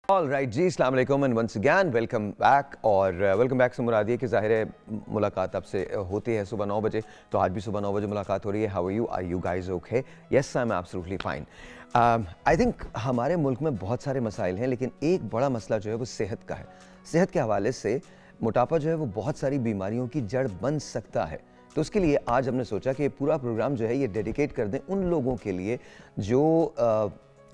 All right जी, अस्सलाम वालेकुम and once again welcome back. और वेलकम बैक से मुराद ये कि ज़ाहिर है मुलाकात आपसे होती है सुबह 9 बजे, तो आज भी सुबह 9 बजे मुलाकात हो रही है। How are you guys okay? Yes I am absolutely fine. I think हमारे मुल्क में बहुत सारे मसाइल हैं, लेकिन एक बड़ा मसला जो है वो सेहत का है। सेहत के हवाले से मोटापा जो है वो बहुत सारी बीमारियों की जड़ बन सकता है। तो उसके लिए आज हमने सोचा कि पूरा प्रोग्राम जो है ये डेडिकेट कर दें उन लोगों के लिए जो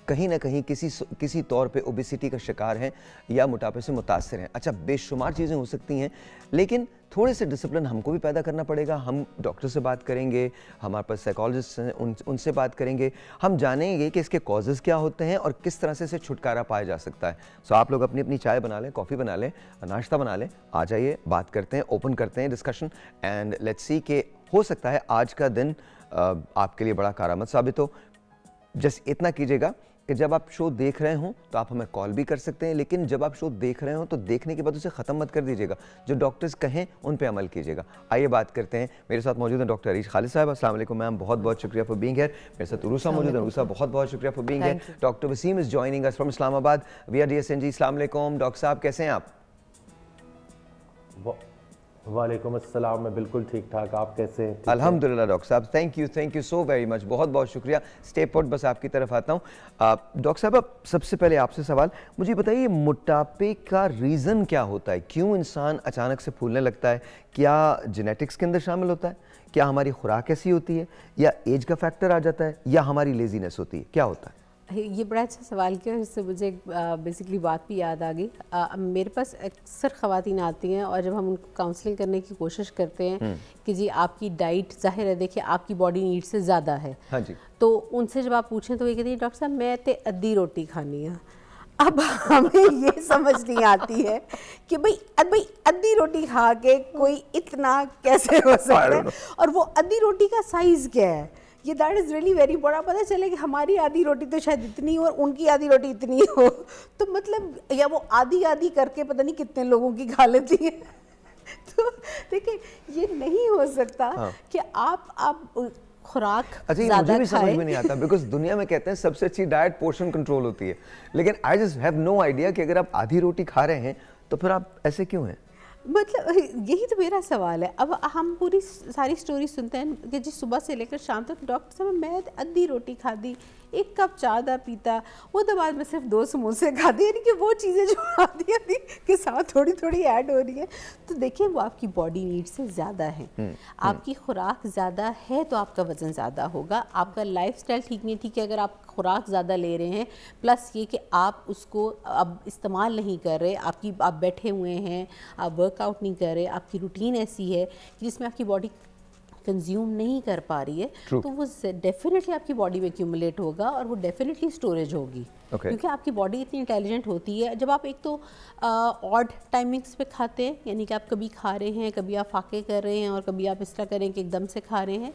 कहीं ना कहीं किसी तौर पे ओबेसिटी का शिकार हैं या मोटापे से मुतासर हैं। अच्छा, बेशुमार चीज़ें हो सकती हैं, लेकिन थोड़े से डिसिप्लिन हमको भी पैदा करना पड़ेगा। हम डॉक्टर से बात करेंगे, हमारे पास साइकोलॉजिस्ट हैं, उनसे बात करेंगे, हम जानेंगे कि इसके कॉजेज़ क्या होते हैं और किस तरह से इसे छुटकारा पाया जा सकता है। सो आप लोग अपनी अपनी चाय बना लें, कॉफ़ी बना लें, नाश्ता बना लें, आ जाइए, बात करते हैं, ओपन करते हैं डिस्कशन एंड लेट्स सी कि हो सकता है आज का दिन आपके लिए बड़ा कारआमद साबित हो। जस्ट इतना कीजिएगा कि जब आप शो देख रहे हों तो आप हमें कॉल भी कर सकते हैं, लेकिन जब आप शो देख रहे हों तो देखने के बाद उसे ख़त्म मत कर दीजिएगा। जो डॉक्टर्स कहें उन पे अमल कीजिएगा। आइए बात करते हैं। मेरे साथ मौजूद हैं डॉक्टर अरीश खालिद साहब। अस्सलाम वालेकुम मैम, बहुत बहुत शुक्रिया फॉर बीइंग हियर। मेरे साथ उरूसा मौजूद है। उरूसा, बहुत बहुत शुक्रिया for being here. Doctor Waseem is joining us from Islamabad we are DSNG। अस्सलाम वालेकुम डॉक्टर साहब, कैसे हैं आप? वालेकुम अस्सलाम, मैं बिल्कुल ठीक ठाक, आप कैसे हैं? अल्हम्दुलिल्लाह डॉक्टर साहब, thank you so very much, बहुत बहुत शुक्रिया। स्टे पुट, बस आपकी तरफ आता हूँ। डॉक्टर साहब, अब सबसे पहले आपसे सवाल, मुझे बताइए मोटापे का रीज़न क्या होता है? क्यों इंसान अचानक से फूलने लगता है? क्या जेनेटिक्स के अंदर शामिल होता है? क्या हमारी खुराक ऐसी होती है, या एज का फैक्टर आ जाता है, या हमारी लेजीनेस होती है? क्या होता है? ये बड़ा अच्छा सवाल किया, इससे मुझे बेसिकली बात भी याद आ गई। मेरे पास अक्सर ख़वातीन आती हैं और जब हम उनको काउंसलिंग करने की कोशिश करते हैं कि जी आपकी डाइट, जाहिर है देखिए आपकी बॉडी नीड से ज़्यादा है, हाँ जी, तो उनसे जब आप पूछें तो ये कहती है डॉक्टर साहब मैं तो अद्धी रोटी खानी है। अब हमें ये समझ नहीं आती है कि भाई अद्धी रोटी खा के कोई इतना कैसे हो सकता है, और वो अद्धी रोटी का साइज़ क्या है, ये दैट इज़ रियली वेरी बड़ा। पता चले कि हमारी आधी रोटी तो शायद इतनी हो और उनकी आधी रोटी इतनी हो, तो मतलब या वो आधी आधी करके पता नहीं कितने लोगों की खा लेती है। तो देखिए ये नहीं हो सकता कि आप खुराक अच्छा, ये मुझे भी समझ में नहीं आता, बिकॉज दुनिया में कहते हैं सबसे अच्छी डाइट पोर्शन कंट्रोल होती है, लेकिन I just have no idea कि अगर आप आधी रोटी खा रहे हैं तो फिर आप ऐसे क्यों हैं? मतलब यही तो मेरा सवाल है। अब हम पूरी सारी स्टोरी सुनते हैं कि जी सुबह से लेकर शाम तक डॉक्टर साहब मैं अद्धी रोटी खा दी, एक कप चाय दा पीता, वो तो बाद में सिर्फ 2 समोसे खा दिए, यानी कि वो चीज़ें जो आधी आधी के साथ थोड़ी थोड़ी ऐड हो रही है। तो देखिए वो आपकी बॉडी नीड से ज़्यादा है, आपकी खुराक ज़्यादा है तो आपका वज़न ज़्यादा होगा। आपका लाइफस्टाइल ठीक नहीं, ठीक है, अगर आप खुराक ज़्यादा ले रहे हैं प्लस ये कि आप उसको अब इस्तेमाल नहीं कर रहे, आप बैठे हुए हैं, आप वर्कआउट नहीं कर रहे, आपकी रूटीन ऐसी है कि जिसमें आपकी बॉडी कंज्यूम नहीं कर पा रही है, तो वो डेफिनेटली आपकी बॉडी में एक्यूमुलेट होगा और वो डेफिनेटली स्टोरेज होगी। क्योंकि आपकी बॉडी इतनी इंटेलिजेंट होती है। जब आप एक तो ऑड टाइमिंग्स पे खाते हैं, यानी कि आप कभी खा रहे हैं, कभी आप फाके कर रहे हैं और कभी आप इस तरह करें कि एकदम से खा रहे हैं,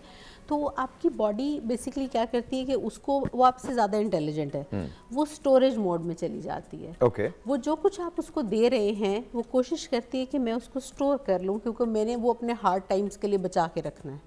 तो आपकी बॉडी बेसिकली क्या करती है कि उसको, वो आपसे ज़्यादा इंटेलिजेंट है, वो स्टोरेज मोड में चली जाती है। वो जो कुछ आप उसको दे रहे हैं वो कोशिश करती है कि मैं उसको स्टोर कर लूँ, क्योंकि मैंने वो अपने हार्ड टाइम्स के लिए बचा के रखना है।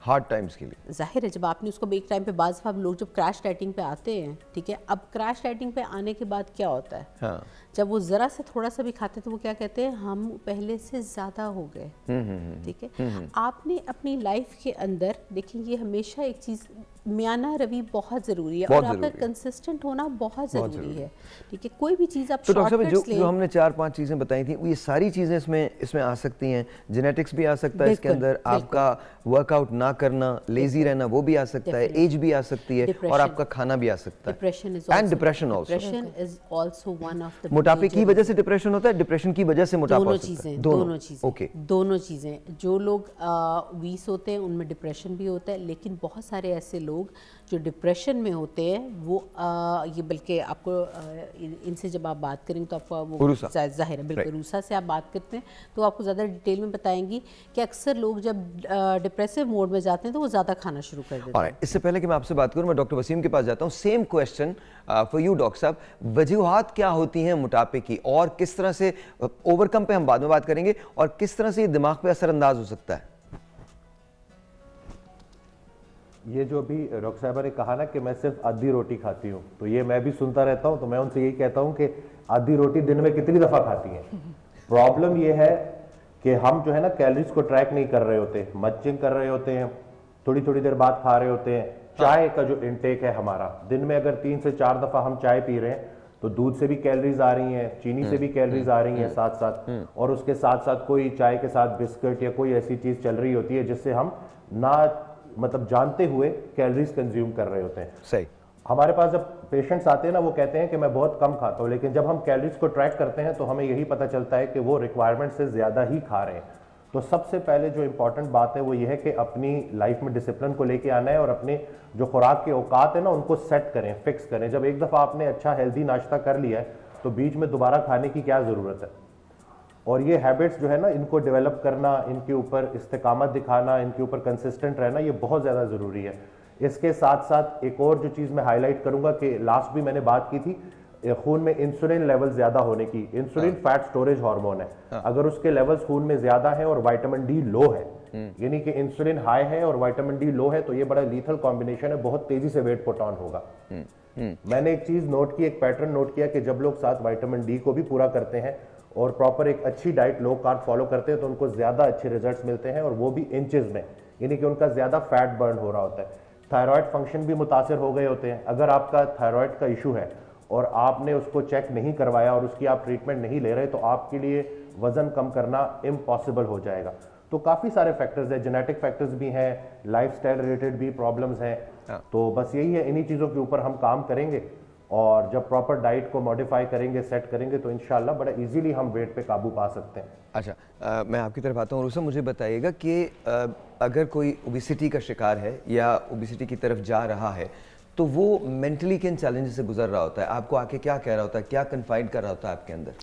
हार्ड टाइम्स के लिए जाहिर है जब आपने उसको एक टाइम पे, बाज़ लोग जब क्रैश डाइटिंग पे आते हैं, ठीक है, अब क्रैश डाइटिंग पे आने के बाद क्या होता है, हाँ, जब वो ज़रा से थोड़ा सा भी खाते हैं तो वो क्या कहते हैं, हम पहले से ज़्यादा हो गए। ठीक है, आपने अपनी लाइफ के अंदर देखिए ये हमेशा एक चीज़, म्याना रवि बहुत ज़रूरी है और आपका कंसिस्टेंट होना बहुत ज़रूरी है। ठीक है, कोई भी चीज़ आप, तो डॉक्टर साहब जो हमने 4-5 चीज़ें बताई थी, ये सारी चीज़ें इसमें आ सकती हैं। जेनेटिक्स भी आ सकता है इसके अंदर, आपका वर्कआउट ना करना, लेजी रहना वो भी आ सकता है, एज भी आ सकती है, और आपका खाना भी आ सकता है, and depression also one of the. मोटापे की वजह से डिप्रेशन होता है, डिप्रेशन की वजह से मोटापा दोनों चीज़ें, दोनों चीज़ें। जो लोग 20 होते हैं उनमें डिप्रेशन भी होता है, लेकिन बहुत सारे ऐसे लोग जो डिप्रेशन में होते हैं वो ये, बल्कि आपको इनसे जब आप बात करेंगे तो आपको वो जाहिर है, बिल्कुल रूसा से आप बात करते हैं तो आपको ज़्यादा डिटेल में बताएंगी कि अक्सर लोग जब डिप्रेसिव मोड में जाते हैं तो वो ज़्यादा खाना शुरू कर देते हैं। इससे पहले कि मैं आपसे बात करूं, मैं डॉक्टर वसीम के पास जाता हूं। Same question for you doctor साहब, वजूहात क्या होती हैं मोटापे की, और किस तरह से ओवरकम पे हम बाद में बात करेंगे, और किस तरह से ये दिमाग पे असरअंदाज हो सकता है? ये जो भी डॉक्टर साहबा ने कहा ना कि मैं सिर्फ आधी रोटी खाती हूँ, तो ये मैं भी सुनता रहता हूँ, तो मैं उनसे यही कहता हूँ कि आधी रोटी दिन में कितनी दफ़ा खाती हैं। प्रॉब्लम ये है कि हम जो है ना कैलोरीज को ट्रैक नहीं कर रहे होते, मचिंग कर रहे होते हैं, थोड़ी थोड़ी देर बाद खा रहे होते हैं। चाय का जो इनटेक है हमारा, दिन में अगर 3 से 4 दफ़ा हम चाय पी रहे हैं तो दूध से भी कैलोरीज आ रही हैं, चीनी से भी कैलोरीज आ रही हैं साथ साथ, और उसके साथ साथ कोई चाय के साथ बिस्किट या कोई ऐसी चीज़ चल रही होती है जिससे हम ना मतलब जानते हुए कैलोरीज कंज्यूम कर रहे होते हैं। सही। हमारे पास जब पेशेंट्स आते हैं ना, वो कहते हैं कि मैं बहुत कम खाता हूँ, लेकिन जब हम कैलोरीज को ट्रैक करते हैं तो हमें यही पता चलता है कि वो रिक्वायरमेंट से ज़्यादा ही खा रहे हैं। तो सबसे पहले जो इंपॉर्टेंट बात है वो ये है कि अपनी लाइफ में डिसिप्लिन को लेके आना है और अपने जो खुराक के औकात है ना उनको सेट करें, फिक्स करें। जब एक दफ़ा आपने अच्छा हेल्दी नाश्ता कर लिया है तो बीच में दोबारा खाने की क्या ज़रूरत है। और ये हैबिट्स जो है ना, इनको डेवलप करना, इनके ऊपर इस्तेकामत दिखाना, इनके ऊपर कंसिस्टेंट रहना, ये बहुत ज़्यादा ज़रूरी है। इसके साथ साथ एक और जो चीज़ मैं हाईलाइट करूँगा कि लास्ट भी मैंने बात की थी, खून में इंसुलिन लेवल ज्यादा होने की। इंसुलिन फैट स्टोरेज हार्मोन है, अगर उसके लेवल्स खून में ज्यादा है और विटामिन डी लो है, यानी कि इंसुलिन हाई है और विटामिन डी लो है, तो ये बड़ा लीथल कॉम्बिनेशन है, बहुत तेजी से वेट पुट ऑन होगा। मैंने एक चीज नोट की, एक पैटर्न नोट किया कि जब लोग साथ विटामिन डी को भी पूरा करते हैं और प्रॉपर एक अच्छी डाइट लो कार्ब फॉलो करते हैं तो उनको ज्यादा अच्छे रिजल्ट्स मिलते हैं, और वो भी इंचेस में, यानी कि उनका ज्यादा फैट बर्न हो रहा होता है। थायराइड फंक्शन भी मुतासर हो गए होते हैं। अगर आपका थायराइड का इशू है और आपने उसको चेक नहीं करवाया और उसकी आप ट्रीटमेंट नहीं ले रहे, तो आपके लिए वजन कम करना इम्पॉसिबल हो जाएगा। तो काफ़ी सारे फैक्टर्स हैं, जेनेटिक फैक्टर्स भी हैं, लाइफस्टाइल रिलेटेड भी प्रॉब्लम्स हैं। तो बस यही है, इन्हीं चीज़ों के ऊपर हम काम करेंगे और जब प्रॉपर डाइट को मॉडिफाई करेंगे, सेट करेंगे, तो इंशाल्लाह बड़ा इजीली हम वेट पे काबू पा सकते हैं। अच्छा, मैं आपकी तरफ आता हूँ। रूसम, मुझे बताइएगा कि अगर कोई ओबेसिटी का शिकार है या ओबेसिटी की तरफ जा रहा है तो वो मेंटली किन चैलेंजेस से गुजर रहा होता है, आपको आके क्या कह रहा होता है, क्या कन्फाइड कर रहा होता है आपके अंदर?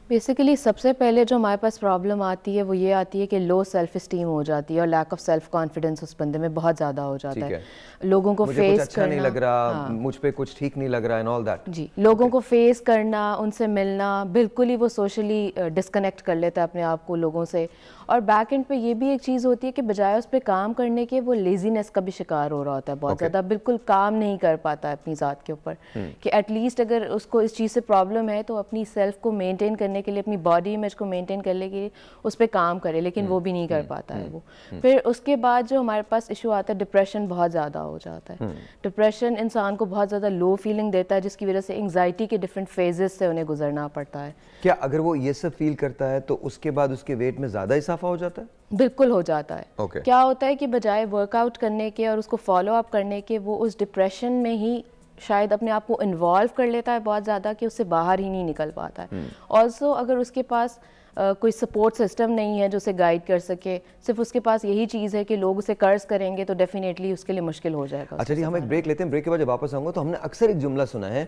बेसिकली सबसे पहले जो हमारे पास प्रॉब्लम आती है वो ये आती है कि लो सेल्फ इस्टीम हो जाती है और लैक ऑफ सेल्फ कॉन्फिडेंस उस बंदे में बहुत ज़्यादा हो जाता है। लोगों को मुझे फेस कुछ अच्छा नहीं लग रहा, मुझ पे कुछ ठीक नहीं लग रहा एंड ऑल दैट। जी, लोगों को फेस करना, उनसे मिलना, बिल्कुल ही वो सोशली डिस्कनेक्ट कर लेता है अपने आप को लोगों से। और बैक एंड पे ये भी एक चीज़ होती है कि बजाय उस पर काम करने के वो लेजीनेस का भी शिकार हो रहा होता है बहुत ज़्यादा, बिल्कुल काम नहीं कर पाता है अपनी ज़ात के ऊपर। कि एटलीस्ट अगर उसको इस चीज़ से प्रॉब्लम है तो अपनी सेल्फ को मेंटेन करने के लिए, अपनी बॉडी इमेज को मेंटेन करने के लिए उस पर काम करे, लेकिन वो भी नहीं कर पाता है वो। फिर उसके बाद जो हमारे पास इशू आता है, डिप्रेशन बहुत ज़्यादा हो जाता है। डिप्रेशन इंसान को बहुत ज़्यादा लो फीलिंग देता है, जिसकी वजह से एंग्जाइटी के डिफरेंट फेजेस से उन्हें गुजरना पड़ता है। क्या अगर वो ये सब फील करता है तो उसके बाद उसके वेट में ज़्यादा इजाफा हो जाता है? बिल्कुल हो जाता है। Okay. क्या होता है कि बजाय वर्कआउट करने के और उसको फॉलो अप करने के, वो उस डिप्रेशन में ही शायद अपने आप को इन्वॉल्व कर लेता है बहुत ज़्यादा कि उससे बाहर ही नहीं निकल पाता है। ऑल्सो अगर उसके पास कोई सपोर्ट सिस्टम नहीं है जो उसे गाइड कर सके, सिर्फ उसके पास यही चीज़ है कि लोग उसे कर्ज करेंगे, तो डेफिनेटली उसके लिए मुश्किल हो जाएगा। अच्छा जी, हम एक ब्रेक लेते हैं। ब्रेक के बाद जब वापस आऊँगा तो हमने अक्सर एक जुमला सुना है,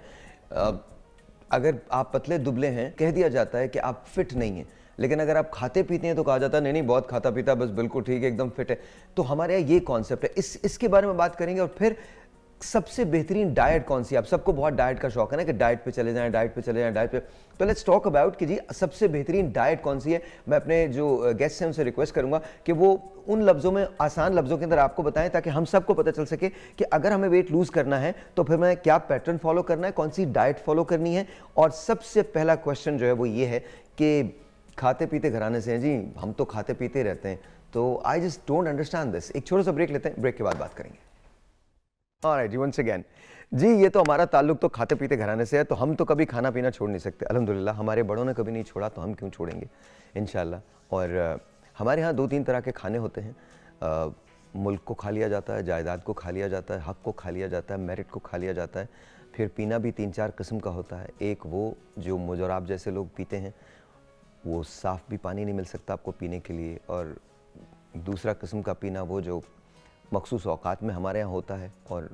अगर आप पतले दुबले हैं कह दिया जाता है कि आप फिट नहीं हैं, लेकिन अगर आप खाते पीते हैं तो कहा जाता है नहीं नहीं बहुत खाता पीता, बस बिल्कुल ठीक है, एकदम फिट है। तो हमारे यहाँ ये कॉन्सेप्ट है, इसके बारे में बात करेंगे। और फिर सबसे बेहतरीन डाइट कौन सी है? आप सबको बहुत डाइट का शौक है ना कि डाइट पे चले जाएं, डाइट पे चले जाएं, डाइट पे। तो लेट्स टॉक अबाउट कि जी सबसे बेहतरीन डाइट कौन सी है। मैं अपने जो गेस्ट हैं उनसे रिक्वेस्ट करूंगा कि वो उन लफ्ज़ों में, आसान लफ्ज़ों के अंदर आपको बताएं, ताकि हम सबको पता चल सके कि अगर हमें वेट लूज़ करना है तो फिर मैं क्या पैटर्न फॉलो करना है, कौन सी डाइट फॉलो करनी है। और सबसे पहला क्वेश्चन जो है वो ये है कि खाते पीते घराने से हैं जी, हम तो खाते पीते रहते हैं, तो I just don't understand this. एक छोटा सा ब्रेक लेते हैं, ब्रेक के बाद बात करेंगे। ऑलराइट जी, वंस अगेन जी, ये तो हमारा ताल्लुक तो खाते पीते घराने से है, तो हम तो कभी खाना पीना छोड़ नहीं सकते। अल्हम्दुलिल्लाह हमारे बड़ों ने कभी नहीं छोड़ा, तो हम क्यों छोड़ेंगे इंशाल्लाह। और हमारे यहाँ 2-3 तरह के खाने होते हैं। मुल्क को खा लिया जाता है, जायदाद को खा लिया जाता है, हक़ को खा लिया जाता है, मेरिट को खा लिया जाता है। फिर पीना भी 3-4 किस्म का होता है। एक वो जो मुझे और आप जैसे लोग पीते हैं, वो साफ़ भी पानी नहीं मिल सकता आपको पीने के लिए। और दूसरा किस्म का पीना वो जो मखसूस औकात में हमारे यहाँ होता है, और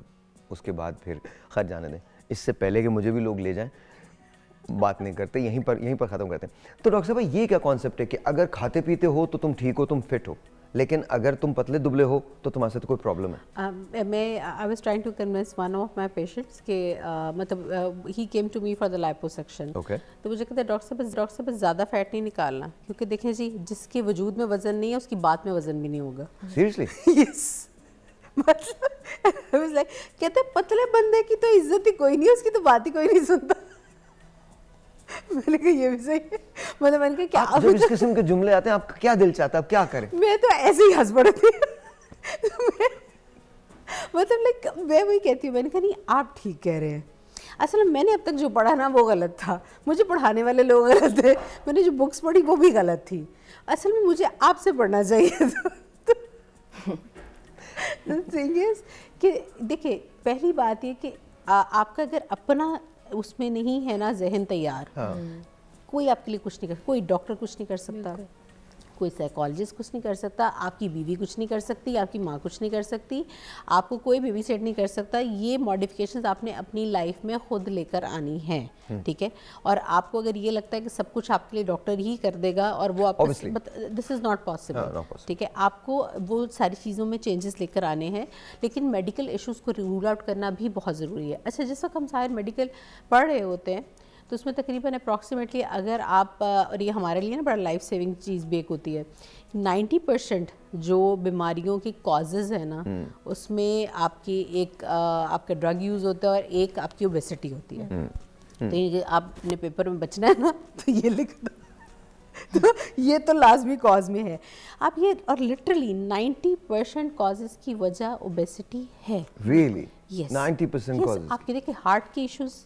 उसके बाद फिर खैर जाने दें, इससे पहले कि मुझे भी लोग ले जाएं, बात नहीं करते, यहीं पर ख़त्म करते हैं। तो डॉक्टर साहब, ये क्या कॉन्सेप्ट है कि अगर खाते पीते हो तो तुम ठीक हो, तुम फिट हो, लेकिन अगर तुम पतले दुबले हो तो तुम्हारे साथ कोई प्रॉब्लम है? मैं I was trying to convince one of my patients के मतलब ही came to me for the liposuction. तो मुझे कहते हैं डॉक्टर साहब ज़्यादा फैट नहीं निकालना, क्योंकि देखें जी, जिसके वजूद में वजन नहीं है उसकी बात में वजन भी नहीं होगा। सीरियसली? यस, मतलब like, कहते पतले बंदे की तो इज्जत ही कोई नहीं, उसकी तो बात ही कोई नहीं सुनता। मैंने कहा ये भी सही है। मतलब मैंने कहा क्या जब इस किस्म के जुमले आते हैं आपका क्या दिल चाहता है, आप क्या करें? मैं तो ऐसे ही हंस पड़ती मतलब लाइक मैं वही कहती हूँ, मैंने कहा नहीं आप ठीक कह रहे हैं। असल में मैंने अब तक जो पढ़ा ना वो गलत था, मुझे पढ़ाने वाले लोग गलत थे, मैंने जो बुक्स पढ़ी वो भी गलत थी। असल में मुझे आपसे पढ़ना चाहिए थिंग इज कि देखिए पहली बात ये कि आपका अगर अपना उसमें नहीं है ना जहन तैयार, कोई आपके लिए कुछ नहीं कर, कोई डॉक्टर कुछ नहीं कर सकता, कोई साइकोलॉजिस्ट कुछ नहीं कर सकता, आपकी बीवी कुछ नहीं कर सकती, आपकी माँ कुछ नहीं कर सकती, आपको कोई बेबी सेट नहीं कर सकता। ये मॉडिफिकेशंस आपने अपनी लाइफ में खुद लेकर आनी है, ठीक है। और आपको अगर ये लगता है कि सब कुछ आपके लिए डॉक्टर ही कर देगा और वो आपको, दिस इज़ नॉट पॉसिबल, ठीक है। आपको वो सारी चीज़ों में चेंजेस लेकर आने हैं, लेकिन मेडिकल इश्यूज़ को रूल आउट करना भी बहुत ज़रूरी है। अच्छा, जिस वक्त हम सारे मेडिकल पढ़ रहे होते हैं तो उसमें तकरीबन अप्रॉक्सीमेटली अगर आप, और ये हमारे लिए ना बड़ा लाइफ सेविंग चीज़ भी एक होती है, 90% जो बीमारियों की कॉजेज़ है ना उसमें आपकी एक आपका ड्रग यूज़ होता है और एक आपकी ओबेसिटी होती है। तो ये आपने पेपर में बचना है ना तो ये लिख दो तो ये तो लाजमी कॉज में है आप ये, और लिटरली 90% कॉजेज़ की वजह ओबेसिटी है। रियली? यस, 90% कॉजेज़ आपके देखिए हार्ट के इश्यूज़,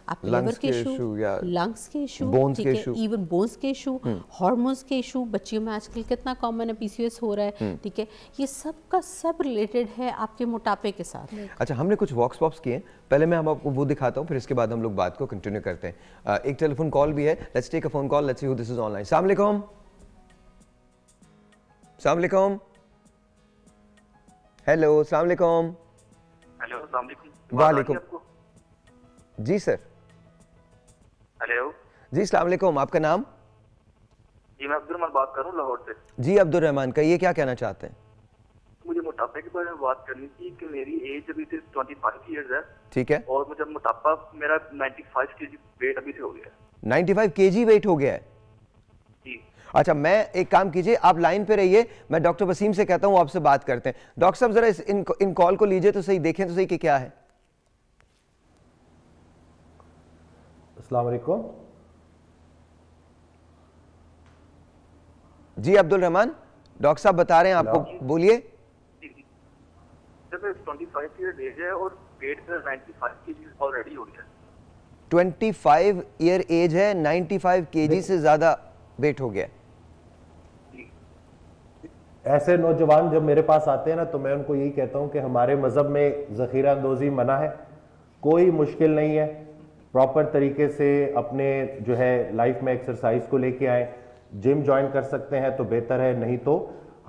आपके लिवर के इशू, लंग्स के इशू, बोन्स के इशू, इवन बोन्स के इशू, हार्मोन्स के इशू, बच्चियों में आजकल कितना कॉमन है पीसीओएस हो रहा है, ठीक है। ये सब का सब रिलेटेड है आपके मोटापे के साथ। अच्छा, हमने कुछ वॉक्स पॉप्स किए, पहले मैं हम आपको वो दिखाता हूँ, फिर इसके बाद हम लोग बात को कंटिन्यू करते हैं। एक टेलीफोन कॉल भी है, let's take a phone call, let's see who this is online. अस्सलाम वालेकुम। अस्सलाम वालेकुम। हेलो, अस्सलाम वालेकुम। हेलो, अस्सलाम वालेकुम। वालेकुम जी सर। हेलो जी, अस्सलाम वालेकुम। आपका नाम? जी, मैं अब्दुल रहमान बात कर रहा हूँ लाहौर से। जी अब्दुल रहमान, कहिए क्या कहना चाहते हैं? मुझे मोटापे के बारे में बात करनी थी कि मेरी एज अभी से 25 इयर्स है। ठीक है। और मुझे मोटापा मेरा 95 केजी वेट अभी से हो गया है। 95 केजी वेट हो गया है जी। अच्छा, मैं एक काम कीजिए, आप लाइन पे रहिए, मैं डॉक्टर वसीम से कहता हूँ आपसे बात करते हैं। डॉक्टर साहब जरा इन कॉल को लीजिए तो सही, देखें तो सही कि क्या है। अस्सलाम वालेकुम। जी अब्दुल रहमान, डॉक्टर साहब बता रहे हैं आपको, बोलिए। जब 25 ईयर एज है और वेट 95 केजी ऑलरेडी हो गया है। 25 ईयर एज है, 95 केजी से ज्यादा वेट हो गया। ऐसे नौजवान जब मेरे पास आते हैं ना तो मैं उनको यही कहता हूं कि हमारे मजहब में ज़ख़ीरा अंदोज़ी मना है, कोई मुश्किल नहीं है। प्रॉपर तरीके से अपने जो है लाइफ में एक्सरसाइज को लेके आए, जिम ज्वाइन कर सकते हैं तो बेहतर है, नहीं तो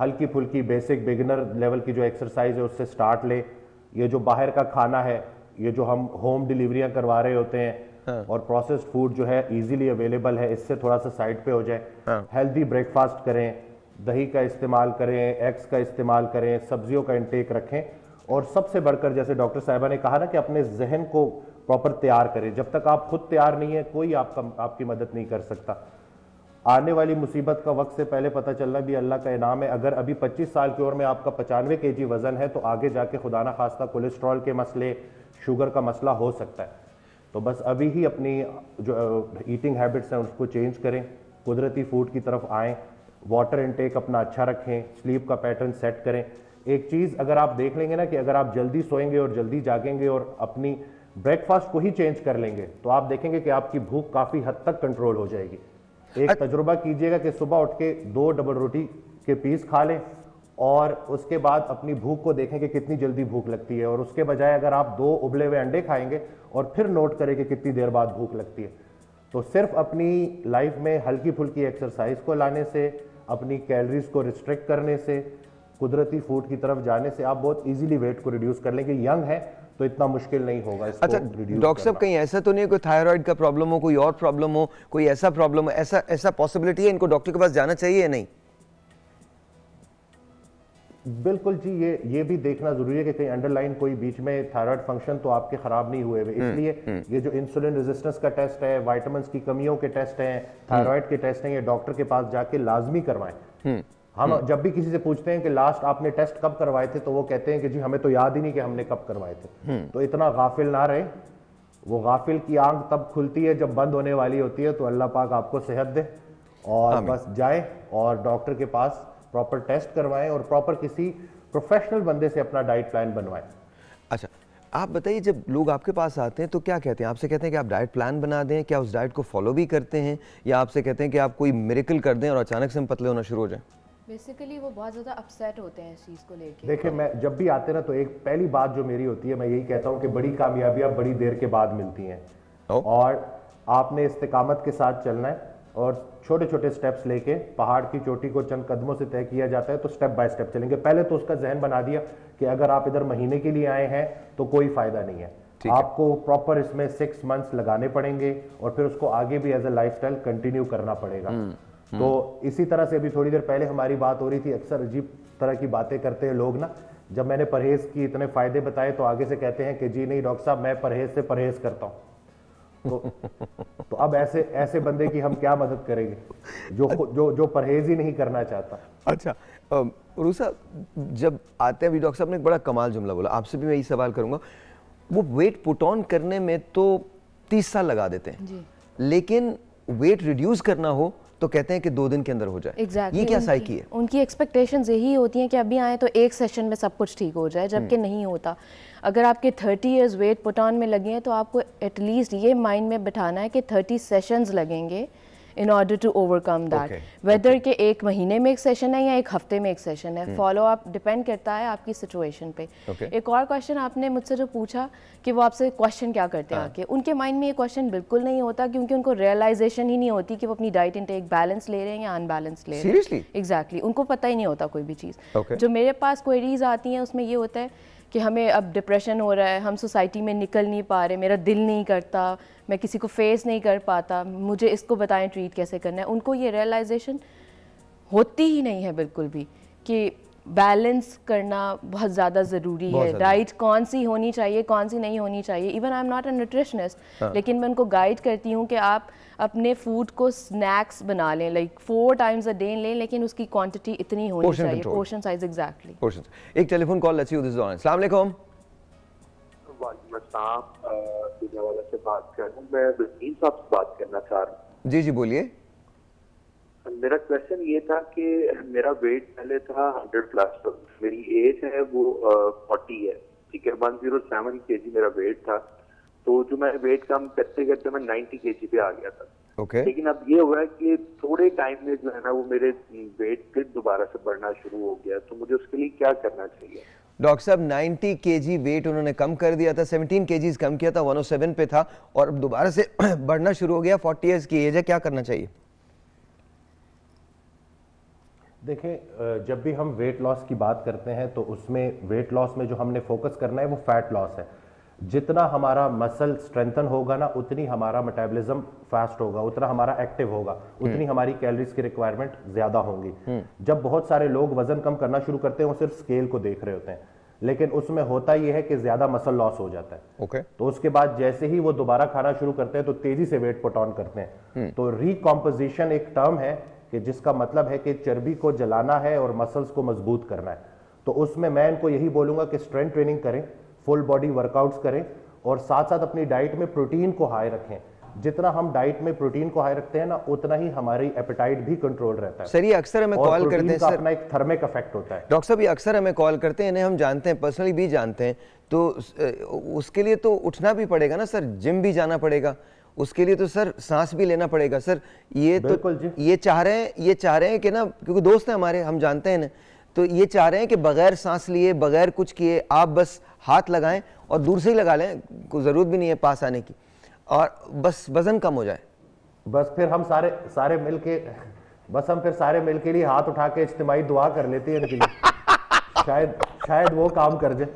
हल्की फुल्की बेसिक बिगिनर लेवल की जो एक्सरसाइज है उससे स्टार्ट ले। ये जो बाहर का खाना है, ये जो हम होम डिलीवरियां करवा रहे होते हैं और प्रोसेस्ड फूड जो है इजीली अवेलेबल है, इससे थोड़ा सा साइड पे हो जाए। हेल्दी ब्रेकफास्ट करें, दही का इस्तेमाल करें, एग्स का इस्तेमाल करें, सब्जियों का इंटेक रखें, और सबसे बढ़कर जैसे डॉक्टर साहिबा ने कहा ना कि अपने जहन को प्रॉपर तैयार करें। जब तक आप खुद तैयार नहीं है कोई आपकी मदद नहीं कर सकता। आने वाली मुसीबत का वक्त से पहले पता चलना भी अल्लाह का इनाम है। अगर अभी 25 साल की उम्र में आपका 95 केजी वजन है तो आगे जाके खुदा ना खास्ता कोलेस्ट्रॉल के मसले, शुगर का मसला हो सकता है। तो बस अभी ही अपनी जो ईटिंग हैबिट्स हैं उसको चेंज करें, कुदरती फूड की तरफ आएँ, वाटर इनटेक अपना अच्छा रखें, स्लीप का पैटर्न सेट करें। एक चीज़ अगर आप देख लेंगे ना कि अगर आप जल्दी सोएंगे और जल्दी जागेंगे और अपनी ब्रेकफास्ट को ही चेंज कर लेंगे तो आप देखेंगे कि आपकी भूख काफ़ी हद तक कंट्रोल हो जाएगी। एक तजुर्बा कीजिएगा कि सुबह उठ के 2 डबल रोटी के पीस खा लें और उसके बाद अपनी भूख को देखें कि कितनी जल्दी भूख लगती है, और उसके बजाय अगर आप 2 उबले हुए अंडे खाएंगे और फिर नोट करें कि कितनी देर बाद भूख लगती है। तो सिर्फ अपनी लाइफ में हल्की फुल्की एक्सरसाइज को लाने से, अपनी कैलोरीज को रिस्ट्रिक्ट करने से, कुदरती फूड की तरफ जाने से आप बहुत इजीली वेट को रिड्यूस कर लेंगे। यंग है तो इतना मुश्किल नहीं होगा इसको। अच्छा डॉक्टर साहब, कहीं ऐसा तो नहीं है कोई थायराइड का प्रॉब्लम हो, कोई और प्रॉब्लम हो, कोई ऐसा प्रॉब्लम हो, ऐसा पॉसिबिलिटी है, इनको डॉक्टर के पास जाना चाहिए या नहीं? बिल्कुल जी, ये भी देखना जरूरी है कि कहीं अंडरलाइन कोई बीच में थायराइड फंक्शन तो आपके खराब नहीं हुए हुए। इसलिए ये जो इंसुलिन रेजिस्टेंस का टेस्ट है, विटामिन्स की कमियों के टेस्ट हैं, थायराइड के टेस्ट हैं, ये डॉक्टर के पास जाके लाजमी करवाएं। हम जब भी किसी से पूछते हैं कि लास्ट आपने टेस्ट कब करवाए थे, तो वो कहते हैं कि जी हमें तो याद ही नहीं कि हमने कब करवाए थे। तो इतना गाफिल ना रहे, वो गाफिल की आंख तब खुलती है जब बंद होने वाली होती है। तो अल्लाह पाक आपको सेहत दे, और बस जाए और डॉक्टर के पास प्रॉपर टेस्ट करवाएं और प्रॉपर किसी प्रोफेशनल बंदे से अपना डाइट प्लान बनवाएं। अच्छा, आप बताइए, जब लोग आपके पास आते हैं तो क्या कहते हैं? आपसे कहते हैं कि आप डाइट प्लान बना दें, क्या उस डाइट को फॉलो भी करते हैं, या आपसे कहते हैं कि आप कोई मिरेकल कर दें और अचानक से हम पतले होना शुरू हो जाएं? बेसिकली वो बहुत ज़्यादा अपसेट होते हैं इस चीज़ को लेके। देखिए, मैं जब भी आते ना तो एक पहली बात जो मेरी होती है, मैं यही कहता हूँ कि बड़ी कामयाबियाँ बड़ी देर के बाद मिलती हैं, और आपने इस्तिकामत के साथ चलना है और छोटे छोटे स्टेप्स लेके पहाड़ की चोटी को चंद कदमों से तय किया जाता है। तो स्टेप बाय स्टेप चलेंगे। पहले तो उसका जहन बना दिया कि अगर आप इधर महीने के लिए आए हैं तो कोई फायदा नहीं है, आपको प्रॉपर इसमें 6 मंथ्स लगाने पड़ेंगे और फिर उसको आगे भी एज ए लाइफस्टाइल कंटिन्यू करना पड़ेगा। तो इसी तरह से अभी थोड़ी देर पहले हमारी बात हो रही थी, अक्सर अजीब तरह की बातें करते हैं लोग ना, जब मैंने परहेज की इतने फायदे बताए तो आगे से कहते हैं कि जी नहीं डॉक्टर साहब, मैं परहेज से परहेज करता हूँ। तो अब ऐसे बंदे की हम क्या मदद करेंगे जो परहेज ही नहीं करना चाहता। अच्छा, रूसा, जब आते हैं, अभी डॉक्टर साहब ने एक बड़ा कमाल जुमला बोला, आपसे भी मैं यही सवाल करूंगा। वो वेट पुट ऑन करने में तो 30 साल लगा देते हैं जी, लेकिन वेट रिड्यूस करना हो तो कहते हैं कि 2 दिन के अंदर हो जाए। Exactly. ये क्या साइकी है? उनकी एक्सपेक्टेशंस यही होती हैं कि अभी आए तो एक सेशन में सब कुछ ठीक हो जाए, जबकि नहीं होता। अगर आपके 30 इयर्स वेट पुट ऑन में लगे हैं तो आपको एटलीस्ट ये माइंड में बिठाना है कि 30 सेशंस लगेंगे in order to overcome that. Whether के 1 महीने में एक सेशन है या 1 हफ्ते में एक सेशन है, फॉलो अप डिपेंड करता है आपकी सिचुएशन पे। एक और क्वेश्चन आपने मुझसे जो पूछा कि वो आपसे क्वेश्चन क्या करते हैं आके, उनके माइंड में ये क्वेश्चन बिल्कुल नहीं होता, क्योंकि उनको रियलाइजेशन ही नहीं होती कि वो अपनी डाइट इनटेक बैलेंस ले रहे हैं या अनबैलेंस ले रहे हैं। सीरियसली? एग्जैक्टली, उनको पता ही नहीं होता कोई भी चीज़। जो मेरे पास क्वेरीज आती हैं उसमें ये होता है कि हमें अब डिप्रेशन हो रहा है, हम सोसाइटी में निकल नहीं पा रहे, मेरा दिल नहीं करता, मैं किसी को फेस नहीं कर पाता, मुझे इसको बताएं ट्रीट कैसे करना है। उनको ये रियलाइजेशन होती ही नहीं है बिल्कुल भी कि बैलेंस करना बहुत ज़्यादा ज़रूरी है, डाइट कौन सी होनी चाहिए कौन सी नहीं होनी चाहिए। Even I am not a nutritionist, लेकिन मैं उनको गाइड करती हूँ कि आप अपने फूड को स्नैक्स बना लें, लाइक 4 टाइम्स अ डे लें, लेकिन उसकी क्वांटिटी इतनी होनी चाहिए, पोर्शन साइज। एग्जैक्टली। एक telephone call, let's see who this is on. अस्सलाम वालेकुम। वालेकुम अस्सलाम, दुनियावाला से बात कर रहा हूं, मैं वसीम साहब से बात करना चाह रहा हूं। जी जी बोलिए। मेरा क्वेश्चन ये था कि मेरा वेट पहले था 100 प्लस, तो मेरी एज है वो 40 है, ठीक है। 107 kg मेरा वेट था, तो जो मैं वेट कम करते करते मैं 90 kg पे आ गया था। लेकिन अब ये हुआ है कि थोड़े टाइम में जो है ना वो मेरे वेट फिर दोबारा से बढ़ना शुरू हो गया, तो मुझे उसके लिए क्या करना चाहिए? डॉक्टर साहब, 90 kg वेट उन्होंने कम कर दिया था, 17 kg कम किया था, 107 पे था और अब दोबारा से बढ़ना शुरू हो गया। 40 इयर्स की एज है, क्या करना चाहिए? देखिए, जब भी हम वेट लॉस की बात करते हैं तो उसमें वेट लॉस में जो हमने फोकस करना है वो फैट लॉस है। जितना हमारा मसल स्ट्रेंथन होगा ना, उतनी हमारा मेटाबॉलिज्म फास्ट होगा, उतना हमारा एक्टिव होगा, उतनी हमारी कैलोरीज की रिक्वायरमेंट ज्यादा होंगी। जब बहुत सारे लोग वजन कम करना शुरू करते हैं वो सिर्फ स्केल को देख रहे होते हैं, लेकिन उसमें होता यह है कि ज्यादा मसल लॉस हो जाता है। तो उसके बाद जैसे ही वो दोबारा खाना शुरू करते हैं तो तेजी से वेट पुट ऑन करते हैं। तो रिकॉम्पोजिशन एक टर्म है कि जिसका मतलब है कि चर्बी को जलाना है और मसल्स को मजबूत करना है। तो उसमें मैं इनको यही बोलूंगा कि स्ट्रेंथ ट्रेनिंग करें, फुल बॉडी वर्कआउट्स करें और साथ साथ अपनी डाइट में प्रोटीन को हाई रखें। जितना हम डाइट में प्रोटीन को हाई रखते हैं ना, उतना ही हमारी एपेटाइट भी कंट्रोल रहता है। सर, ये अक्सर हमें कॉल करते हैं, सर अपना एक थर्मिक इफेक्ट होता है। डॉक्टर साहब, ये अक्सर हमें कॉल करते हैं, इन्हें हम जानते हैं, पर्सनली भी जानते हैं, तो उसके लिए तो उठना भी पड़ेगा ना सर, जिम भी जाना पड़ेगा, उसके लिए तो सर सांस भी लेना पड़ेगा। सर ये तो ये चाह रहे हैं कि ना, क्योंकि दोस्त हैं हमारे, हम जानते हैं ना, तो ये चाह रहे हैं कि बगैर सांस लिए, बगैर कुछ किए, आप बस हाथ लगाएं और दूर से ही लगा लें, कोई ज़रूरत भी नहीं है पास आने की, और बस वजन कम हो जाए। बस फिर हम सारे मिल के लिए हाथ उठा के इज्तिमाई दुआ कर लेते हैं इनके लिए। शायद वो काम कर जाए।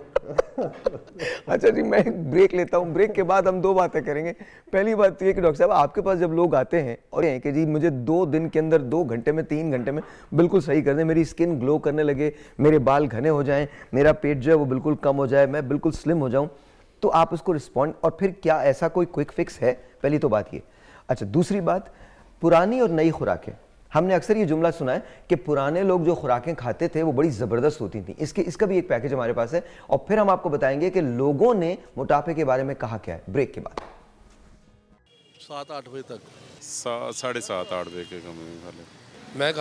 अच्छा जी, मैं एक ब्रेक लेता हूँ, ब्रेक के बाद हम 2 बातें करेंगे। पहली बात ये कि डॉक्टर साहब, आपके पास जब लोग आते हैं और ये कि जी मुझे 2 दिन के अंदर, 2 घंटे में, 3 घंटे में बिल्कुल सही कर दें, मेरी स्किन ग्लो करने लगे, मेरे बाल घने हो जाएं, मेरा पेट जो है वो बिल्कुल कम हो जाए, मैं बिल्कुल स्लिम हो जाऊं, तो आप उसको रिस्पॉन्ड, और फिर क्या ऐसा कोई क्विक फिक्स है? पहली तो बात ये। अच्छा, दूसरी बात, पुरानी और नई खुराकें, हमने अक्सर ये जुमला सुना है कि पुराने लोग जो खुराकें खाते थे वो बड़ी ज़बरदस्त होती थी। इसका भी एक पैकेज हमारे पास है और फिर हम आपको बताएंगे कि लोगों ने मोटापे के बारे में कहा क्या है, ब्रेक के बाद। 7-8 बजे तक 7:30-8 बजे के कम में खा ले। मैं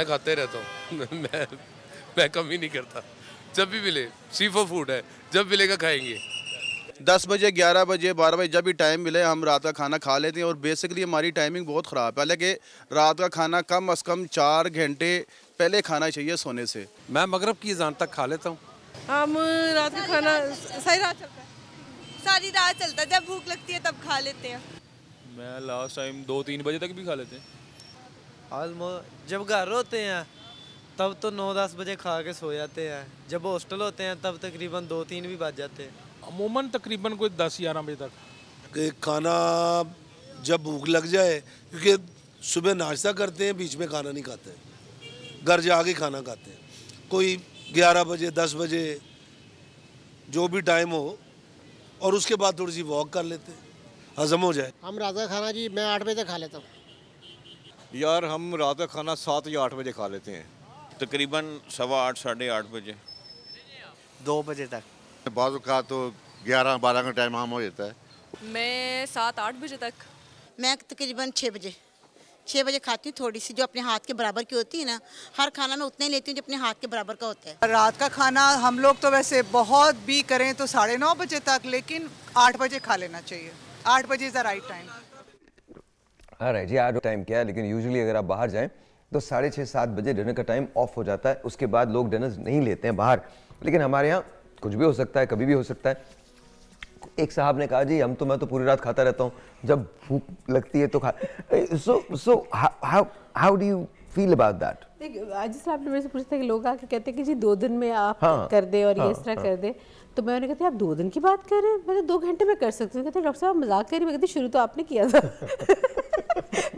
खाते रहता हूँ मैं कम ही नहीं करता, जब भी मिले सी फॉर फूड है, जब मिलेगा खाएंगे। 10 बजे 11 बजे 12 बजे जब भी टाइम मिले हम रात का खाना खा लेते हैं। और बेसिकली हमारी टाइमिंग बहुत ख़राब है। पहले कि रात का खाना कम अज़ कम 4 घंटे पहले खाना चाहिए सोने से। मैं मगरब की अज़ान तक खा लेता हूँ। हम रात का खाना सारी रात चलता है, सारी रात चलता है, जब भूख लगती है तब खा लेते हैं। मैं लास्ट टाइम 2-3 बजे तक भी खा लेते हैं। जब घर होते हैं तब तो 9-10 बजे खा के सो जाते हैं। जब हॉस्टल होते हैं तब तकरीबन 2-3 भी बज जाते हैं। अमूमन तकरीबन कोई 10-11 बजे तक। कि खाना जब भूख लग जाए, क्योंकि सुबह नाश्ता करते हैं, बीच में खाना नहीं खाते, घर जाके खाना खाते हैं। कोई 11 बजे 10 बजे जो भी टाइम हो, और उसके बाद थोड़ी सी वॉक कर लेते हैं, हजम हो जाए। हम रात का खाना जी मैं 8 बजे तक खा लेता हूँ। यार हम रात का खाना 7 या 8 बजे खा लेते हैं, तकरीबन 8:15 साढ़े 8 बजे 2 बजे तक। बाद का तो 11-12 का टाइम आम हो जाता है। मैं 7-8 बजे तक। मैं तकरीबन 6 बजे खाती हूँ, थोड़ी सी जो अपने हाथ के बराबर की होती है ना। हर खाना मैं उतना ही लेती हूँ जो अपने हाथ के बराबर का होता है। रात का खाना हम लोग तो वैसे बहुत भी करें तो 9:30 बजे तक, लेकिन 8 बजे खा लेना चाहिए। 8 बजे is the right time. Right जी, 8 टाइम क्या है, लेकिन यूजुअली अगर आप बाहर जाएं तो 6:30-7 बजे डिनर का टाइम ऑफ हो जाता है। उसके बाद लोग डिनर नहीं लेते हैं बाहर, लेकिन हमारे यहाँ कुछ भी हो सकता है, कभी भी हो सकता है। एक साहब ने कहा जी मैं तो पूरी रात खाता रहता हूँ, जब भूख लगती है तो खा। So how do you feel about that? जिस आपने मेरे से पूछा था कि लोग आके कहते हैं कि जी 2 दिन में आप कर दे और ये इस तरह कर दे, तो मैं उन्हें कहती आप 2 दिन की बात कर रहे हैं, मैं तो 2 घंटे में कर सकती हूँ। कहते डॉक्टर साहब मजाक कर रही। मैं कहती शुरू तो आपने किया था।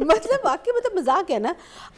मतलब वाकई मतलब मजाक है ना।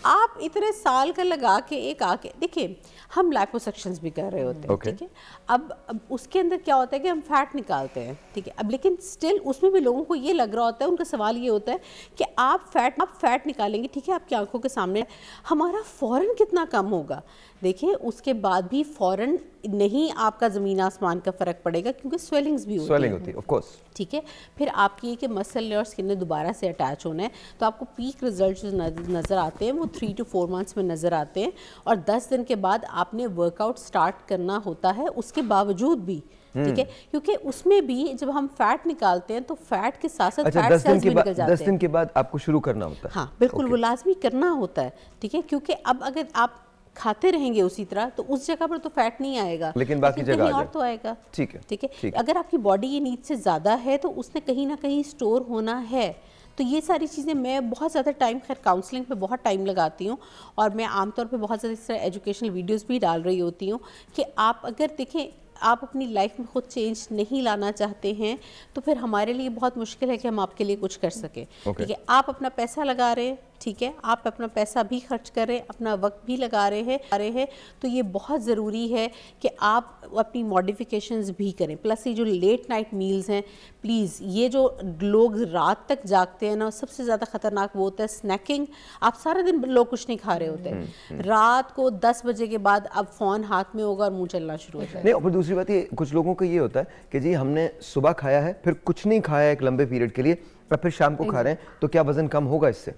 आप इतने साल का लगा के एक आके देखिए, हम लाइपोसक्शंस भी कर रहे होते हैं, ठीक है। अब उसके अंदर क्या होता है कि हम फैट निकालते हैं, ठीक है। अब लेकिन स्टिल उसमें भी लोगों को ये लग रहा होता है, उनका सवाल ये होता है कि आप फैट निकालेंगे, ठीक है, आपकी आंखों के सामने, हमारा फौरन कितना कम होगा। देखिए उसके बाद भी फौरन नहीं आपका ज़मीन आसमान का फ़र्क पड़ेगा, क्योंकि स्वेलिंग्स भी होती है, ऑफ कोर्स, ठीक है। फिर आपकी कि मसल और स्किन ने दोबारा से अटैच होना है, तो आपको पीक रिजल्ट जो नज़र आते हैं वो 3 to 4 मंथ्स में नज़र आते हैं। और 10 दिन के बाद आपने वर्कआउट स्टार्ट करना होता है उसके बावजूद भी, ठीक है, क्योंकि उसमें भी जब हम फैट निकालते हैं तो फैट के साथ साथ फैट सेल्स भी निकल जाते हैं। 10 दिन के बाद आपको शुरू करना होता है। हाँ बिल्कुल, वो लाजमी करना होता है, ठीक है, क्योंकि अब अगर आप खाते रहेंगे उसी तरह तो उस जगह पर तो फैट नहीं आएगा, लेकिन बाकी जगह कहीं और तो आएगा। ठीक है, ठीक है। अगर आपकी बॉडी ये नीड से ज़्यादा है तो उसने कहीं ना कहीं स्टोर होना है। तो ये सारी चीज़ें मैं बहुत ज़्यादा टाइम, खैर काउंसलिंग पे बहुत टाइम लगाती हूँ, और मैं आमतौर पे बहुत ज़्यादा इस तरह एजुकेशनल वीडियोस भी डाल रही होती हूँ कि आप अगर देखें आप अपनी लाइफ में खुद चेंज नहीं लाना चाहते हैं तो फिर हमारे लिए बहुत मुश्किल है कि हम आपके लिए कुछ कर सकें। ठीक है, आप अपना पैसा लगा रहे हैं, ठीक है, आप अपना पैसा भी खर्च कर रहे हैं, अपना वक्त भी लगा रहे हैं, तो ये बहुत ज़रूरी है कि आप अपनी मॉडिफिकेशंस भी करें। प्लस ये जो लेट नाइट मील्स हैं, प्लीज़, ये जो लोग रात तक जागते हैं ना, सबसे ज़्यादा ख़तरनाक वो होता है स्नैकिंग। आप सारा दिन लोग कुछ नहीं खा रहे होते हैं, रात को 10 बजे के बाद अब फ़ोन हाथ में होगा और मुँह चलना शुरू हो जाएगा। नहीं, और दूसरी बात ये, कुछ लोगों को ये होता है कि जी हमने सुबह खाया है, फिर कुछ नहीं खाया एक लंबे पीरियड के लिए, और फिर शाम को खा रहे हैं, तो क्या वज़न कम होगा इससे?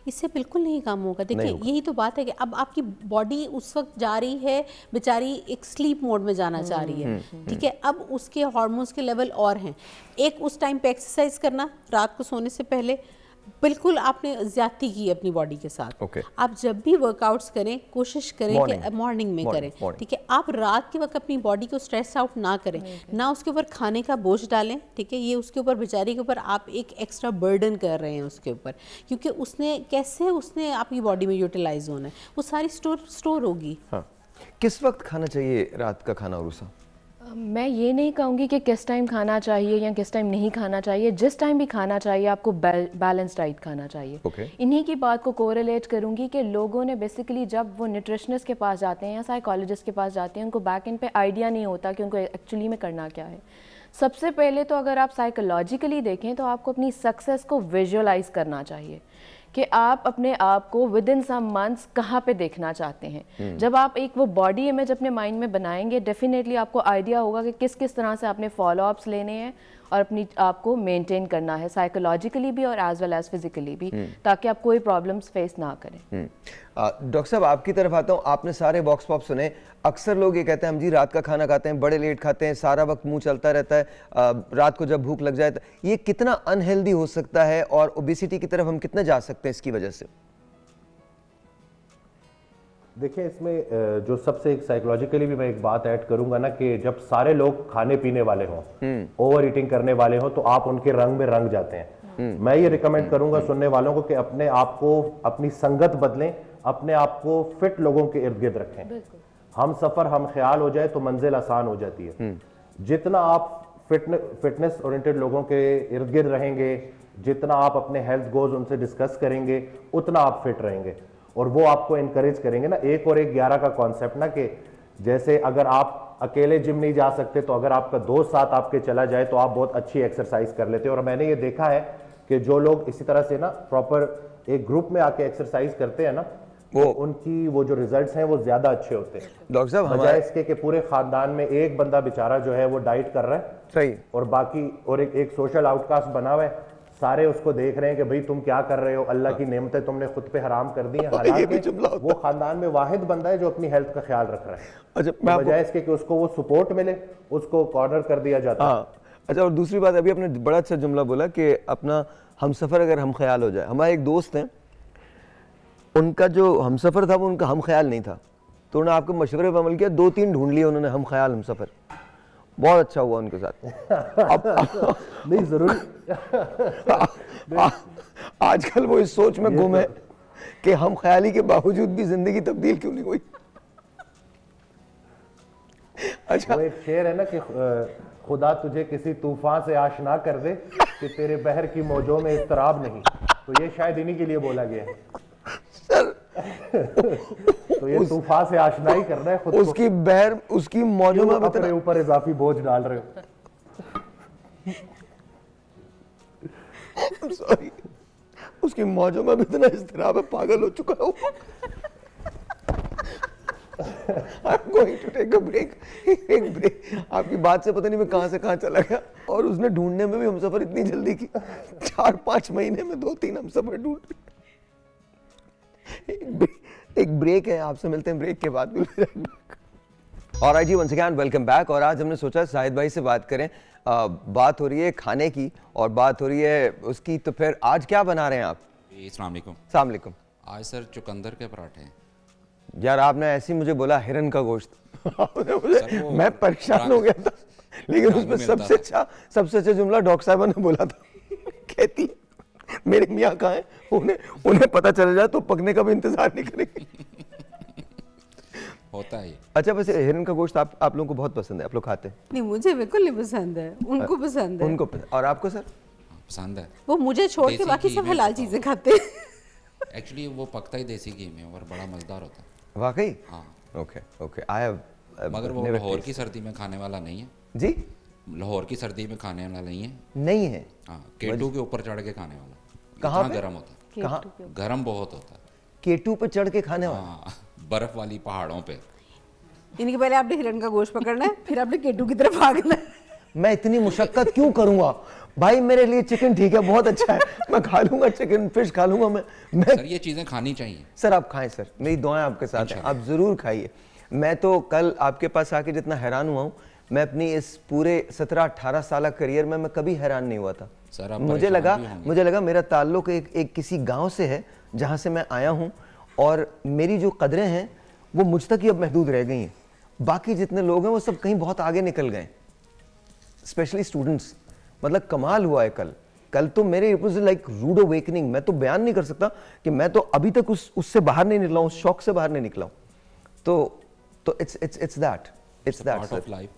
इससे बिल्कुल नहीं कम होगा। देखिए यही तो बात है कि अब आपकी बॉडी उस वक्त जा रही है बेचारी, एक स्लीप मोड में जाना चाह रही है, ठीक है। अब उसके हार्मोन्स के लेवल और हैं। एक उस टाइम पे एक्सरसाइज करना रात को सोने से पहले, बिल्कुल आपने ज्यादती की अपनी बॉडी के साथ। आप जब भी वर्कआउट्स करें कोशिश करें कि मॉर्निंग में करें, ठीक है। आप रात के वक्त अपनी बॉडी को स्ट्रेस आउट ना करें, ना उसके ऊपर खाने का बोझ डालें, ठीक है। ये उसके ऊपर बेचारी के ऊपर आप एक एक्स्ट्रा बर्डन कर रहे हैं उसके ऊपर, क्योंकि उसने आपकी बॉडी में यूटिलाइज होना है, वो सारी स्टोर होगी। हाँ। किस वक्त खाना चाहिए रात का खाना उरुसा? मैं ये नहीं कहूँगी कि किस टाइम खाना चाहिए या किस टाइम नहीं खाना चाहिए। जिस टाइम भी खाना चाहिए आपको बैलेंस डाइट खाना चाहिए। इन्हीं की बात को कोरिलेट करूँगी कि लोगों ने बेसिकली जब वो न्यूट्रिशनिस्ट के पास जाते हैं या साइकोलॉजिस्ट के पास जाते हैं, उनको बैक एंड पे आइडिया नहीं होता कि उनको एक्चुअली में करना क्या है। सबसे पहले तो अगर आप साइकोलॉजिकली देखें तो आपको अपनी सक्सेस को विजुअलाइज करना चाहिए कि आप अपने आप को विद इन सम मंथ्स कहाँ पे देखना चाहते हैं। जब आप एक वो बॉडी इमेज अपने माइंड में बनाएंगे, डेफिनेटली आपको आइडिया होगा कि किस किस तरह से आपने फॉलो अप्स लेने हैं और अपनी आपको मेंटेन करना है साइकोलॉजिकली भी और एज वेल एज फिजिकली भी, ताकि आप कोई प्रॉब्लम्स फेस ना करें। डॉक्टर साहब आपकी तरफ आता हूँ, आपने सारे बॉक्स पॉप सुने। अक्सर लोग ये कहते हैं हम जी रात का खाना खाते हैं, बड़े लेट खाते हैं, सारा वक्त मुंह चलता रहता है, रात को जब भूख लग जाए तो ये कितना अनहेल्दी हो सकता है और ओबेसिटी की तरफ हम कितने जा सकते हैं इसकी वजह से? देखिए, इसमें जो सबसे एक साइकोलॉजिकली भी मैं एक बात ऐड करूंगा ना कि जब सारे लोग खाने पीने वाले हों, ओवर ईटिंग करने वाले हों, तो आप उनके रंग में रंग जाते हैं। मैं ये रिकमेंड करूंगा सुनने वालों को कि अपने आप को, अपनी संगत बदलें, अपने आप को फिट लोगों के इर्द गिर्द रखें। हम सफर हम ख्याल हो जाए तो मंजिल आसान हो जाती है। जितना आप फिटनेस ओरिएंटेड लोगों के इर्द गिर्द रहेंगे, जितना आप अपने हेल्थ गोल्स उनसे डिस्कस करेंगे, उतना आप फिट रहेंगे और वो आपको इनकरेज करेंगे ना। 1 और 1 11 का कॉन्सेप्ट ना, कि जैसे अगर आप अकेले जिम नहीं जा सकते तो अगर आपका दोस्त साथ आपके चला जाए तो आप बहुत अच्छी एक्सरसाइज कर लेते हैं। और मैंने ये देखा है कि जो लोग इसी तरह से ना प्रॉपर एक ग्रुप में आके एक्सरसाइज करते हैं ना, वो उनकी वो जो रिजल्ट्स हैं वो ज्यादा अच्छे होते हैं। डॉक्टर साहब, बजाय इसके कि पूरे खानदान में एक बंदा बेचारा जो है वो डाइट कर रहा है, सही, और बाकी और एक सोशल आउटकास्ट बना हुआ है, सारे उसको देख रहे हैं कि भाई तुम क्या कर रहे हो, अल्लाह की नेमतें तुमने खुद पे हराम कर दी हैं। हालांकि वो खानदान में वाहिद बंदा है जो अपनी हेल्थ का ख्याल रख रहा है। अच्छा, बजाय इसके कि उसको वो सपोर्ट मिले, उसको कॉर्नर कर दिया जाता है। अच्छा, और दूसरी बात, अभी आपने बड़ा अच्छा जुमला बोला कि अपना हमसफर अगर हम ख्याल हो जाए। हमारे एक दोस्त हैं, उनका जो हमसफर था वो उनका हम ख्याल नहीं था, तो उन्होंने आपके मशवरे पर अमल किया, 2-3 ढूंढ लिए उन्होंने हम ख्याल हमसफर, बहुत अच्छा हुआ उनके साथ। नहीं जरूर आजकल वो इस सोच में गुम है कि हम ख्याली के बावजूद भी जिंदगी तब्दील क्यों नहीं हुई। अच्छा, वो एक शेर है ना कि खुदा तुझे किसी तूफान से आशना कर दे कि तेरे बहर की मौजों में इस्तराब नहीं, तो ये शायद इन्हीं के लिए बोला गया है। तो ये तूफान से आशना ही करना है खुद को। उसकी बहर, उसकी मौजों में अपने ऊपर इजाफी बोझ डाल रहे हो। सॉरी, उसकी मौजों में भी इतना इस्तिराब है, पागल हो चुका हूँ। I'm going to take a break. एक ब्रेक। आपकी बात से पता नहीं मैं कहां से कहां चला गया। और उसने ढूंढने में भी हमसफर इतनी जल्दी की, 4-5 महीने में 2-3 हमसफर ढूंढ। एक ब्रेक है, आपसे मिलते हैं ब्रेक के बाद। ऑलराइट जी, वंस अगेन वेलकम बैक। और आज हमने सोचा शाहिद भाई से बात करें। बात हो रही है खाने की और बात हो रही है उसकी, तो फिर आज क्या बना रहे हैं आप? अस्सलाम वालेकुम। अस्सलाम वालेकुम। आज सर चुकंदर के पराठे हैं। यार आपने ऐसे ही मुझे बोला हिरन का गोश्त। मैं परेशान हो गया था, लेकिन उसमें सबसे अच्छा जुमला डॉक्टर साहब ने बोला था। कहती मेरे मियाँ कहाँ हैं, उन्हें पता चल जाए तो पकने का भी इंतजार नहीं करेंगे। होता है। अच्छा, वैसे हिरन का गोश्त आप लोगों को बहुत पसंद है, आप लोग खाते हैं? नहीं, मुझे बिल्कुल नहीं पसंद है, उनको पसंद है। उनको पसंद। और आपको सर? पसंद है। वो मुझे छोड़ के बाकी सब हलाल चीजें खाते हैं। एक्चुअली वो पकता ही देसी घी में और बड़ा मजेदार होता है। वाकई? हाँ। Okay I have. मगर वो लाहौर की सर्दी में खाने वाला नहीं है जी। लाहौर की सर्दी में खाने वाला नहीं है। नहीं है? हाँ, केटू के ऊपर चढ़ के खाने वाला। कहाँ पे? गर्म होता है। कहाँ? गर्म बहुत होता है। केटू पे चढ़ के खाने वाला? हाँ, बर्फ वाली पहाड़ों पे। इनके पहले आपने हिरन का गोश्त पकड़ना है, फिर आपने केटू की तरफ भागना है। मैं इतनी मुशक्कत क्यों करूंगा भाई? मेरे लिए चिकन ठीक है, बहुत अच्छा है, मैं खा लूंगा, चिकन फिश खा लूंगा। मैं सर ये चीजें खानी चाहिए। सर आप खाएं सर, मेरी दुआएं आपके साथ हैं, आप जरूर खाइए। मैं तो कल आपके पास आके जितना हैरान हुआ हूँ, मैं अपनी इस पूरे 17-18 साल करियर में मैं कभी हैरान नहीं हुआ था। सर मुझे लगा मेरा ताल्लुक एक किसी गांव से है जहां से मैं आया हूं, और मेरी जो कदरें हैं वो मुझ तक ही अब महदूद रह गई हैं। बाकी जितने लोग हैं वो सब कहीं बहुत आगे निकल गए, स्पेशली स्टूडेंट्स। मतलब कमाल हुआ है कल तो मेरे it was like rude awakening. मैं तो बयान नहीं कर सकता कि मैं तो अभी तक उससे बाहर नहीं निकला हूं, उस शौक से बाहर नहीं निकला हूं। तो it's that part of life.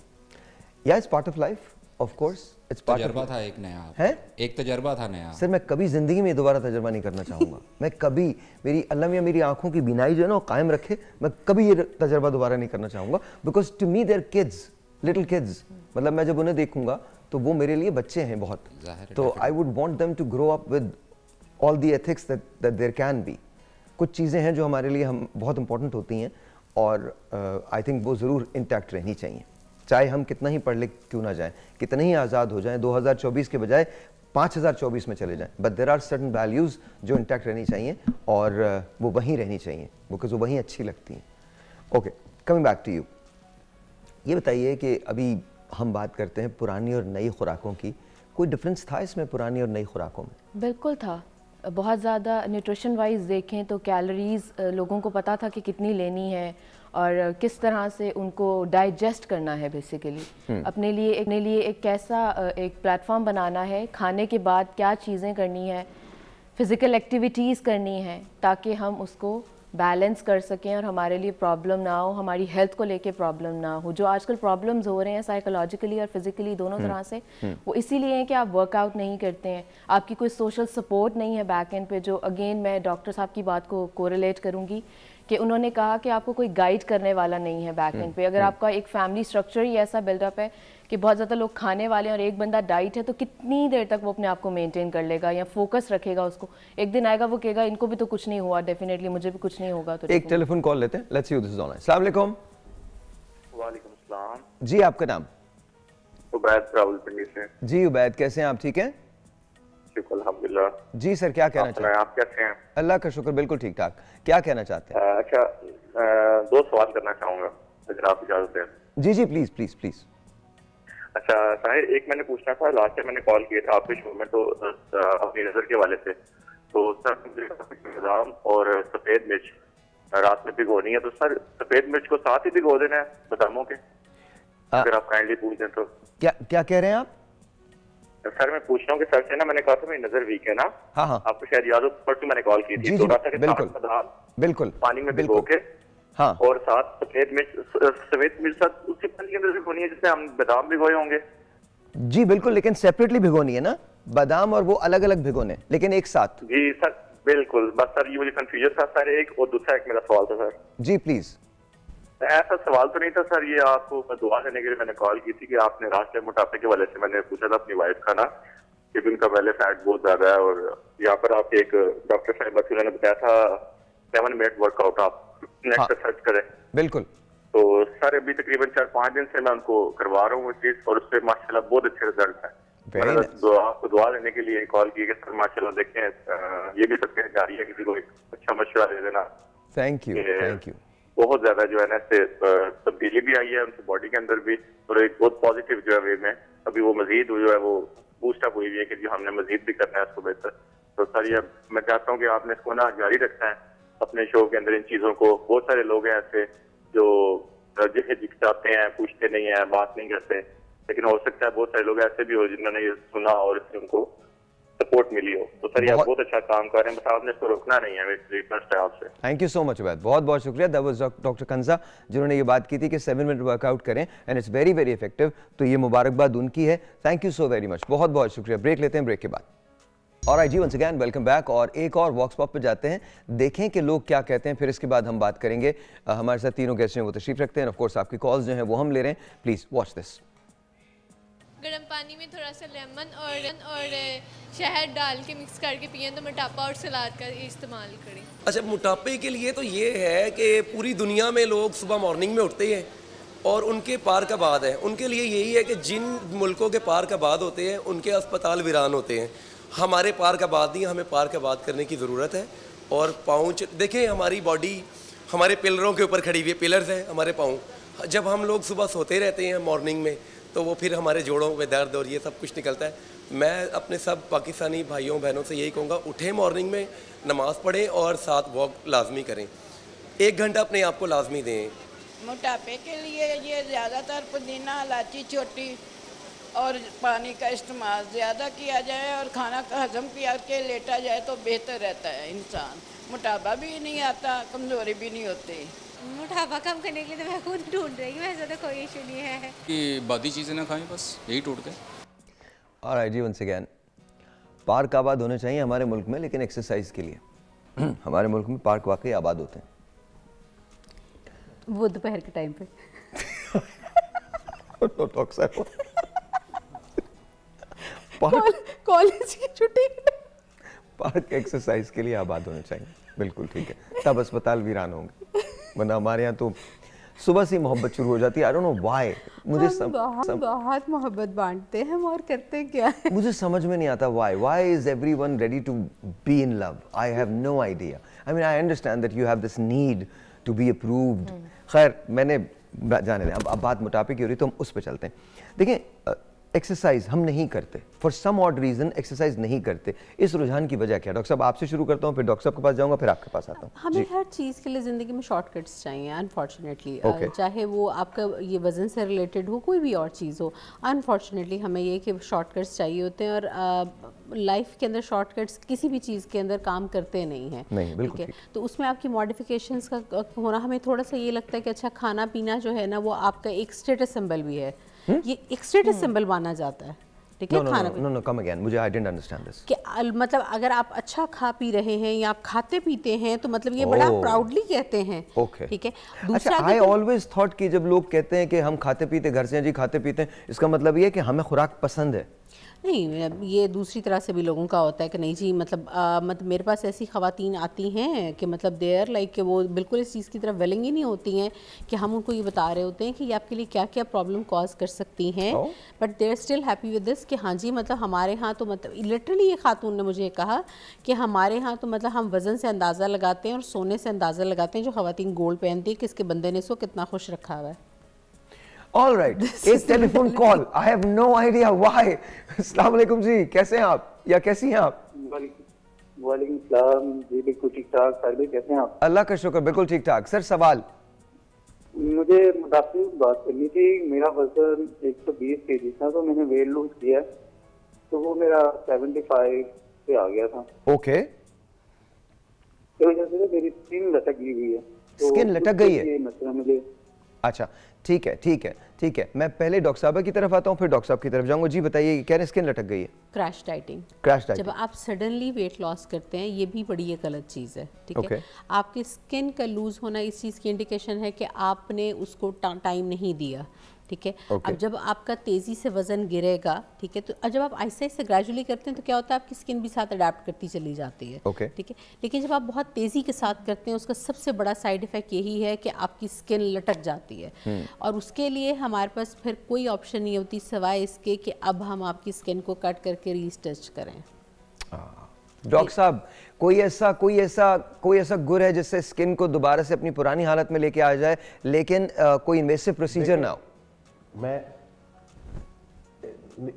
या it's part of life, of course it's part. तजर्बा था एक नया है, एक तजर्बा था नया। सर मैं कभी जिंदगी में दोबारा तजर्बा नहीं करना चाहूंगा। मैं कभी, मेरी अल्लाह मियां मेरी आंखों की बीनाई जो है ना कायम रखे, मैं कभी ये तजर्बा दोबारा नहीं करना चाहूंगा। Because to me their kids, little kids, मतलब मैं जब उन्हें देखूंगा तो वो मेरे लिए बच्चे हैं बहुत। तो I would want them to grow up with all the ethics that there can be. कुछ चीज़ें हैं जो हमारे लिए हम बहुत इंपॉर्टेंट होती हैं और आई थिंक वो ज़रूर इंटैक्ट रहनी चाहिए, चाहे हम कितना ही पढ़ लिख क्यों ना जाएं, कितने ही आज़ाद हो जाएं, 2024 के बजाय 5024 में चले जाएं, but there are certain values जो इंटैक्ट रहनी चाहिए और वो वहीं रहनी चाहिए बिकॉज वो वहीं अच्छी लगती हैं। Okay, coming back to you, ये बताइए कि अभी हम बात करते हैं पुरानी और नई खुराकों की, कोई डिफरेंस था इसमें पुरानी और नई खुराकों में? बिल्कुल था, बहुत ज़्यादा न्यूट्रिशन वाइज देखें तो कैलोरीज़ लोगों को पता था कि कितनी लेनी है और किस तरह से उनको डाइजेस्ट करना है बेसिकली। अपने लिए एक कैसा एक प्लेटफॉर्म बनाना है, खाने के बाद क्या चीज़ें करनी है, फ़िज़िकल एक्टिविटीज़ करनी है ताकि हम उसको बैलेंस कर सकें और हमारे लिए प्रॉब्लम ना हो, हमारी हेल्थ को लेके प्रॉब्लम ना हो। जो आजकल प्रॉब्लम्स हो रहे हैं साइकोलॉजिकली और फिजिकली दोनों तरह से, वो इसीलिए हैं कि आप वर्कआउट नहीं करते हैं, आपकी कोई सोशल सपोर्ट नहीं है बैक एंड पे। जो अगेन मैं डॉक्टर साहब की बात को कोरिलेट करूँगी कि उन्होंने कहा कि आपको कोई गाइड करने वाला नहीं है बैक एंड पे। अगर आपका एक फैमिली स्ट्रक्चर ही ऐसा बिल्डअप है कि बहुत ज़्यादा लोग खाने वाले हैं और एक बंदा डाइट है, तो कितनी देर तक वो अपने आप को मेंटेन कर लेगा या फोकस रखेगा उसको? एक दिन आएगा वो कहेगा इनको भी तो कुछ नहीं हुआ, डेफिनेटली मुझे भी कुछ नहीं होगा। तो एक टेलीफोन कॉल लेते हैं, let's see who this is online. अस्सलाम वालेकुम। वालेकुम सलाम जी, आपका नाम? उबैद, रावलपिंडी से। जी उबैद, कैसे हैं आप? ठीक हैं? शुक्र अल्हम्दुलिल्लाह। जी सर, क्या कहना चाहते हैं? आप कैसे हैं? अल्लाह का शुक्र, बिल्कुल ठीक ठाक। क्या कहना चाहते हैं? अच्छा, 2 सवाल करना चाहूँगा अगर आप इजाज़त दें। जी जी, प्लीज प्लीज प्लीज। अच्छा साहिर, एक मैंने पूछना था, लास्ट टाइम मैंने कॉल किया था आपके शो में तो अपनी नज़र के हवाले से, तो सर बादाम और सफ़ेद मिर्च रात में भिगोनी है, तो सर सफ़ेद मिर्च को साथ ही भिगो देना है बादामों के? अगर आप काइंडली पूछ दें तो। क्या कह रहे हैं आप? सर मैं पूछ रहा हूँ कि सर से ना मैंने कहा था मेरी नजर वीक है ना। हाँ। आपको शायद याद हो, परसों मैंने कॉल की थी, तो कहा था कि बिल्कुल पानी में भिगो के, हाँ, और साथ सफेद मिर्च साथ उसी पानी के अंदर भिगोनी है जिससे हम बादाम भिगोए होंगे। जी बिल्कुल, लेकिन सेपरेटली भिगोनी है ना, बादाम और वो अलग अलग भिगोने, लेकिन एक साथ। जी सर बिल्कुल, बस सर ये मुझे कंफ्यूजन था सर एक, और दूसरा एक मेरा सवाल था सर। Ji please. ऐसा सवाल तो नहीं था सर, ये आपको दुआ देने के लिए मैंने कॉल की थी कि आपने रास्ते मोटापे के वाले से मैंने पूछा था अपनी वाइफ का ना कि उनका पहले फैट बहुत ज्यादा है, और यहाँ पर आप एक डॉक्टर साहब उन्होंने बताया था 7 मिनट वर्कआउट आप नेट पर सर्च करें। बिल्कुल। तो सर अभी तकरीबन 4-5 दिन से मैं उनको करवा रहा हूँ वो चीज, और उससे माशाल्लाह बहुत अच्छे रिजल्ट है। मैंने आपको दुआ देने के लिए कॉल की कि सर माशाल्लाह देखें, ये भी सबके जारी है, किसी को एक अच्छा मशवरा दे देना। Thank you thank you. बहुत ज्यादा जो है ना इससे तब्दीली भी आई है उनकी बॉडी के अंदर भी, और एक बहुत पॉजिटिव जो है वे में अभी वो मजीद जो है वो बूस्ट अप हुई है कि जो हमने मजीद भी करना है उसको बेहतर। तो सर ये मैं चाहता हूँ कि आपने इसको ना जारी रखना है अपने शो के अंदर इन चीजों को। बहुत सारे लोग हैं ऐसे जो दिखते हैं, पूछते नहीं है, बात नहीं करते, लेकिन हो सकता है बहुत सारे लोग ऐसे भी हो जिन्होंने ये सुना और इससे उनको सपोर्ट मिली हो। तो सर ये आप बहुत अच्छा काम कर रहे हैं, बस आपने इसको रोकना नहीं है, मेरी रिक्वेस्ट है आपसे। Thank you so much Ubaid, बहुत बहुत शुक्रिया। दैट वाज डॉक्टर कंजा जिन्होंने ये बात की थी कि 7 मिनट वर्कआउट करें and it's very very effective, तो ये मुबारकबाद उनकी है। Thank you so very much, बहुत बहुत शुक्रिया। ब्रेक लेते हैं, ब्रेक के बाद ऑलराइट जी, वंस अगेन वेलकम बैक, और एक और वॉक्स पॉप पे जाते हैं, देखें कि लोग क्या कहते हैं, फिर इसके बाद हम बात करेंगे। हमारे साथ तीनों गेस्ट हैं वो तशरीफ रखते हैं, ऑफ कोर्स आपकी कॉल्स जो हैं वो हम ले रहे हैं। Please watch this. गर्म पानी में थोड़ा सा लेमन और शहद डाल के मिक्स करके पिएं तो मोटापा और सलाद का इस्तेमाल करें। अच्छा, मोटापे के लिए तो ये है कि पूरी दुनिया में लोग सुबह मॉर्निंग में उठते हैं और उनके पार्क आबाद है, उनके लिए यही है कि जिन मुल्कों के पार्क आबाद होते हैं उनके अस्पताल वीरान होते हैं। हमारे पार्क आबाद नहीं, हमें पार्क आबाद करने की ज़रूरत है। और पाँव देखें, हमारी बॉडी हमारे पिलरों के ऊपर खड़ी हुई है, पिलर्स हैं हमारे पाँव। जब हम लोग सुबह सोते रहते हैं मॉर्निंग में तो वो फिर हमारे जोड़ों में दर्द और ये सब कुछ निकलता है। मैं अपने सब पाकिस्तानी भाइयों बहनों से यही कहूँगा, उठें मॉर्निंग में, नमाज़ पढ़ें और साथ वॉक लाजमी करें, 1 घंटा अपने आप को लाजमी दें। मोटापे के लिए ये ज़्यादातर पुदीना, इलायची छोटी और पानी का इस्तेमाल ज़्यादा किया जाए और खाना का हजम करके लेटा जाए तो बेहतर रहता है इंसान। मोटापा भी नहीं आता, कमज़ोरी भी नहीं होती। मोटापा कम करने के लिए तो मैं खुद ढूंढ रही हूँ, ऐसा तो कोई इशू नहीं है कि बादी चीज़ें ना खाएं, बस यही टूट गए। ऑलराइट जी, वंस अगेन पार्क आबाद होने चाहिए हमारे मुल्क में, लेकिन एक्सरसाइज के लिए हमारे मुल्क में पार्क वाकई आबाद होते हैं। वो दोपहर के टाइम पे कॉलेज की छुट्टी पार्क एक्सरसाइज के लिए आबाद होने चाहिए, बिल्कुल ठीक है, तब अस्पताल वीरान होंगे, वरना हमारे यहाँ तो सुबह से मोहब्बत शुरू हो जाती है। आई डोंट नो व्हाई, मुझे बहुत मोहब्बत बांटते हैं हम, और करते क्या है मुझे समझ में नहीं आता why is everyone ready to be in love. I have no idea. I mean I understand that you have this need to be approved. खैर मैंने जाने दें, अब बात मोटापे की हो रही तो हम उस पर चलते हैं। देखिए एक्सरसाइज हम नहीं करते, for some odd reason exercise नहीं करते, इस रुझान की वजह क्या? डॉक्टर साहब आपसे शुरू करता हूँ, फिर डॉक्टर साहब के पास जाऊँगा, फिर आपके पास आता हूँ। हमें हर चीज़ के लिए ज़िंदगी में शॉर्टकट्स चाहिए अनफॉर्चुनेटली। चाहे वो आपका ये वज़न से रिलेटेड हो, कोई भी और चीज़ हो, अनफॉर्चुनेटली हमें ये कि शॉर्टकट्स चाहिए होते हैं। और लाइफ के अंदर शॉर्टकट्स किसी भी चीज़ के अंदर काम करते नहीं हैं, ठीक है? तो उसमें आपकी मॉडिफिकेशंस का होना, हमें थोड़ा सा ये लगता है कि अच्छा खाना पीना जो है ना वो आपका एक स्टेटस सिंबल भी है, ये एक स्टेटस सिंबल माना जाता है, ठीक है? खाना नो कम अगेन, मुझे आई डिडंट अंडरस्टैंड दिस कि मतलब अगर आप अच्छा खा पी रहे हैं या आप खाते पीते हैं तो मतलब ये बड़ा प्राउडली कहते हैं, ठीक है? दूसरा आई ऑलवेज थॉट कि जब लोग कहते हैं कि हम खाते पीते घर से हैं जी, खाते पीते हैं, इसका मतलब ये है कि हमें खुराक पसंद है। नहीं, ये दूसरी तरह से भी लोगों का होता है कि नहीं जी, मतलब मेरे पास ऐसी ख़वातीन आती हैं कि मतलब देयर लाइक कि वो बिल्कुल इस चीज़ की तरफ विलिंग ही नहीं होती हैं कि हम उनको ये बता रहे होते हैं कि ये आपके लिए क्या क्या प्रॉब्लम कॉज कर सकती हैं, but they are still happy with this कि हाँ जी मतलब हमारे यहाँ तो मतलब लिटरली ये खातून ने मुझे कहा कि हमारे यहाँ तो मतलब हम वज़न से अंदाज़ा लगाते हैं और सोने से अंदाज़ा लगाते हैं जो ख़वातीन गोल्ड पहनती है कि इसके बंदे ने इसको कितना खुश रखा हुआ है। All right, एक telephone call, I have no idea why. अस्सलाम वालेकुम जी, कैसे हैं आप या कैसी हैं आप? वालेकुम सलाम जी, बिल्कुल ठीक ठाक। सर भी कैसे हैं आप? अल्लाह का शुक्र, बिल्कुल ठीक ठाक। सर सवाल मुझे मोटापे की बात करनी थी। मेरा वजन 120 kg था, तो मैंने वेट लूज किया तो वो मेरा 75 पे आ गया था। ओके, तो वजह से मेरी स्किन लटक गई है। स्किन लटक गई है? मतलब मुझे अच्छा ठीक है ठीक है ठीक है, मैं पहले डॉक्टर साहब की तरफ आता हूँ, फिर डॉक्टर साहब की तरफ जाऊँगा। जी बताइए, कह रहे हैं स्किन लटक गई है? Crash dieting. क्रैश डाइटिंग, जब आप सडनली वेट लॉस करते हैं, ये भी बड़ी एक गलत चीज़ है, ठीक है? आपकी स्किन का लूज होना इस चीज़ की इंडिकेशन है कि आपने उसको टाइम नहीं दिया, ठीक है? अब जब आपका तेज़ी से वज़न गिरेगा, ठीक है, तो जब आप आहिस्ते आहिस्ते ग्रेजुअली करते हैं तो क्या होता है, आपकी स्किन भी साथ अडेप्ट करती चली जाती है, ठीक है? लेकिन जब आप बहुत तेज़ी के साथ करते हैं, उसका सबसे बड़ा साइड इफ़ेक्ट यही है कि आपकी स्किन लटक जाती है। और उसके लिए हमारे पास फिर कोई ऑप्शन नहीं होती सिवाय इसके कि अब हम आपकी स्किन को कट करके रीस्टिच करें। डॉक्टर साहब, कोई ऐसा गुर है जिससे स्किन को दोबारा से अपनी पुरानी हालत में लेके आ जाए, लेकिन कोई इन्वेसिव प्रोसीजर ना हो? मैं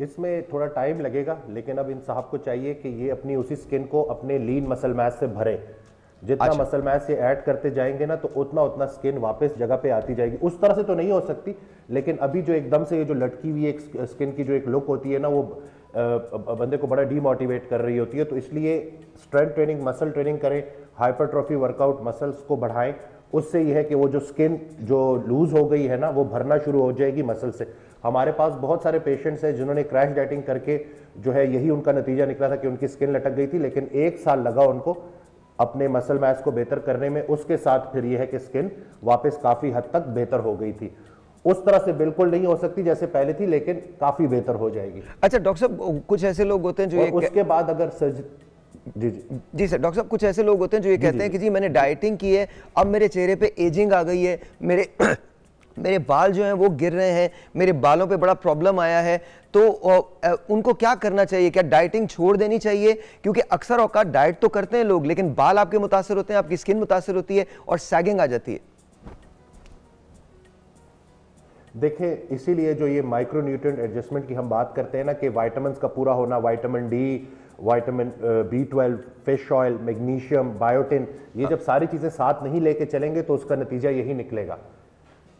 इसमें थोड़ा टाइम लगेगा, लेकिन अब इन साहब को चाहिए कि ये अपनी उसी स्किन को अपने लीन मसल मैस से भरे। जितना मसल मैस ये ऐड करते जाएंगे ना, तो उतना स्किन वापस जगह पे आती जाएगी। उस तरह से तो नहीं हो सकती, लेकिन अभी जो एकदम से ये जो लटकी हुई एक स्किन की जो एक लुक होती है ना, वो बंदे को बड़ा डीमोटिवेट कर रही होती है। तो इसलिए स्ट्रेंथ ट्रेनिंग, मसल ट्रेनिंग करें, हाइपरट्रॉफी वर्कआउट, मसल्स को बढ़ाएं। उससे यह है कि वो जो स्किन जो लूज हो गई है ना, वो भरना शुरू हो जाएगी मसल से। हमारे पास बहुत सारे पेशेंट्स हैं जिन्होंने क्रैश डाइटिंग करके जो है यही उनका नतीजा निकला था कि उनकी स्किन लटक गई थी, लेकिन 1 साल लगा उनको अपने मसल मैस को बेहतर करने में। उसके साथ फिर यह है कि स्किन वापस काफी हद तक बेहतर हो गई थी। उस तरह से बिल्कुल नहीं हो सकती जैसे पहले थी, लेकिन काफी बेहतर हो जाएगी। अच्छा डॉक्टर साहब, कुछ ऐसे लोग होते हैं जो उसके बाद अगर जी सर, डॉक्टर साहब कुछ ऐसे लोग होते हैं जो ये कहते हैं कि जी मैंने डाइटिंग की है, अब मेरे चेहरे पे एजिंग आ गई है, मेरे बाल जो हैं वो गिर रहे हैं, मेरे बालों पे बड़ा प्रॉब्लम आया है, तो उनको क्या करना चाहिए? क्या डाइटिंग छोड़ देनी चाहिए? क्योंकि अक्सर औकात डाइट तो करते हैं लोग, लेकिन बाल आपके मुतासर होते हैं, आपकी स्किन मुतासर होती है और सैगिंग आ जाती है। देखिए, इसीलिए जो ये माइक्रोन्यूट्रिएंट एडजस्टमेंट की हम बात करते हैं ना, कि विटामिन्स का पूरा होना, vitamin D, vitamin B12, fish oil, magnesium, biotin, ये जब सारी चीजें साथ नहीं लेके चलेंगे तो उसका नतीजा यही निकलेगा।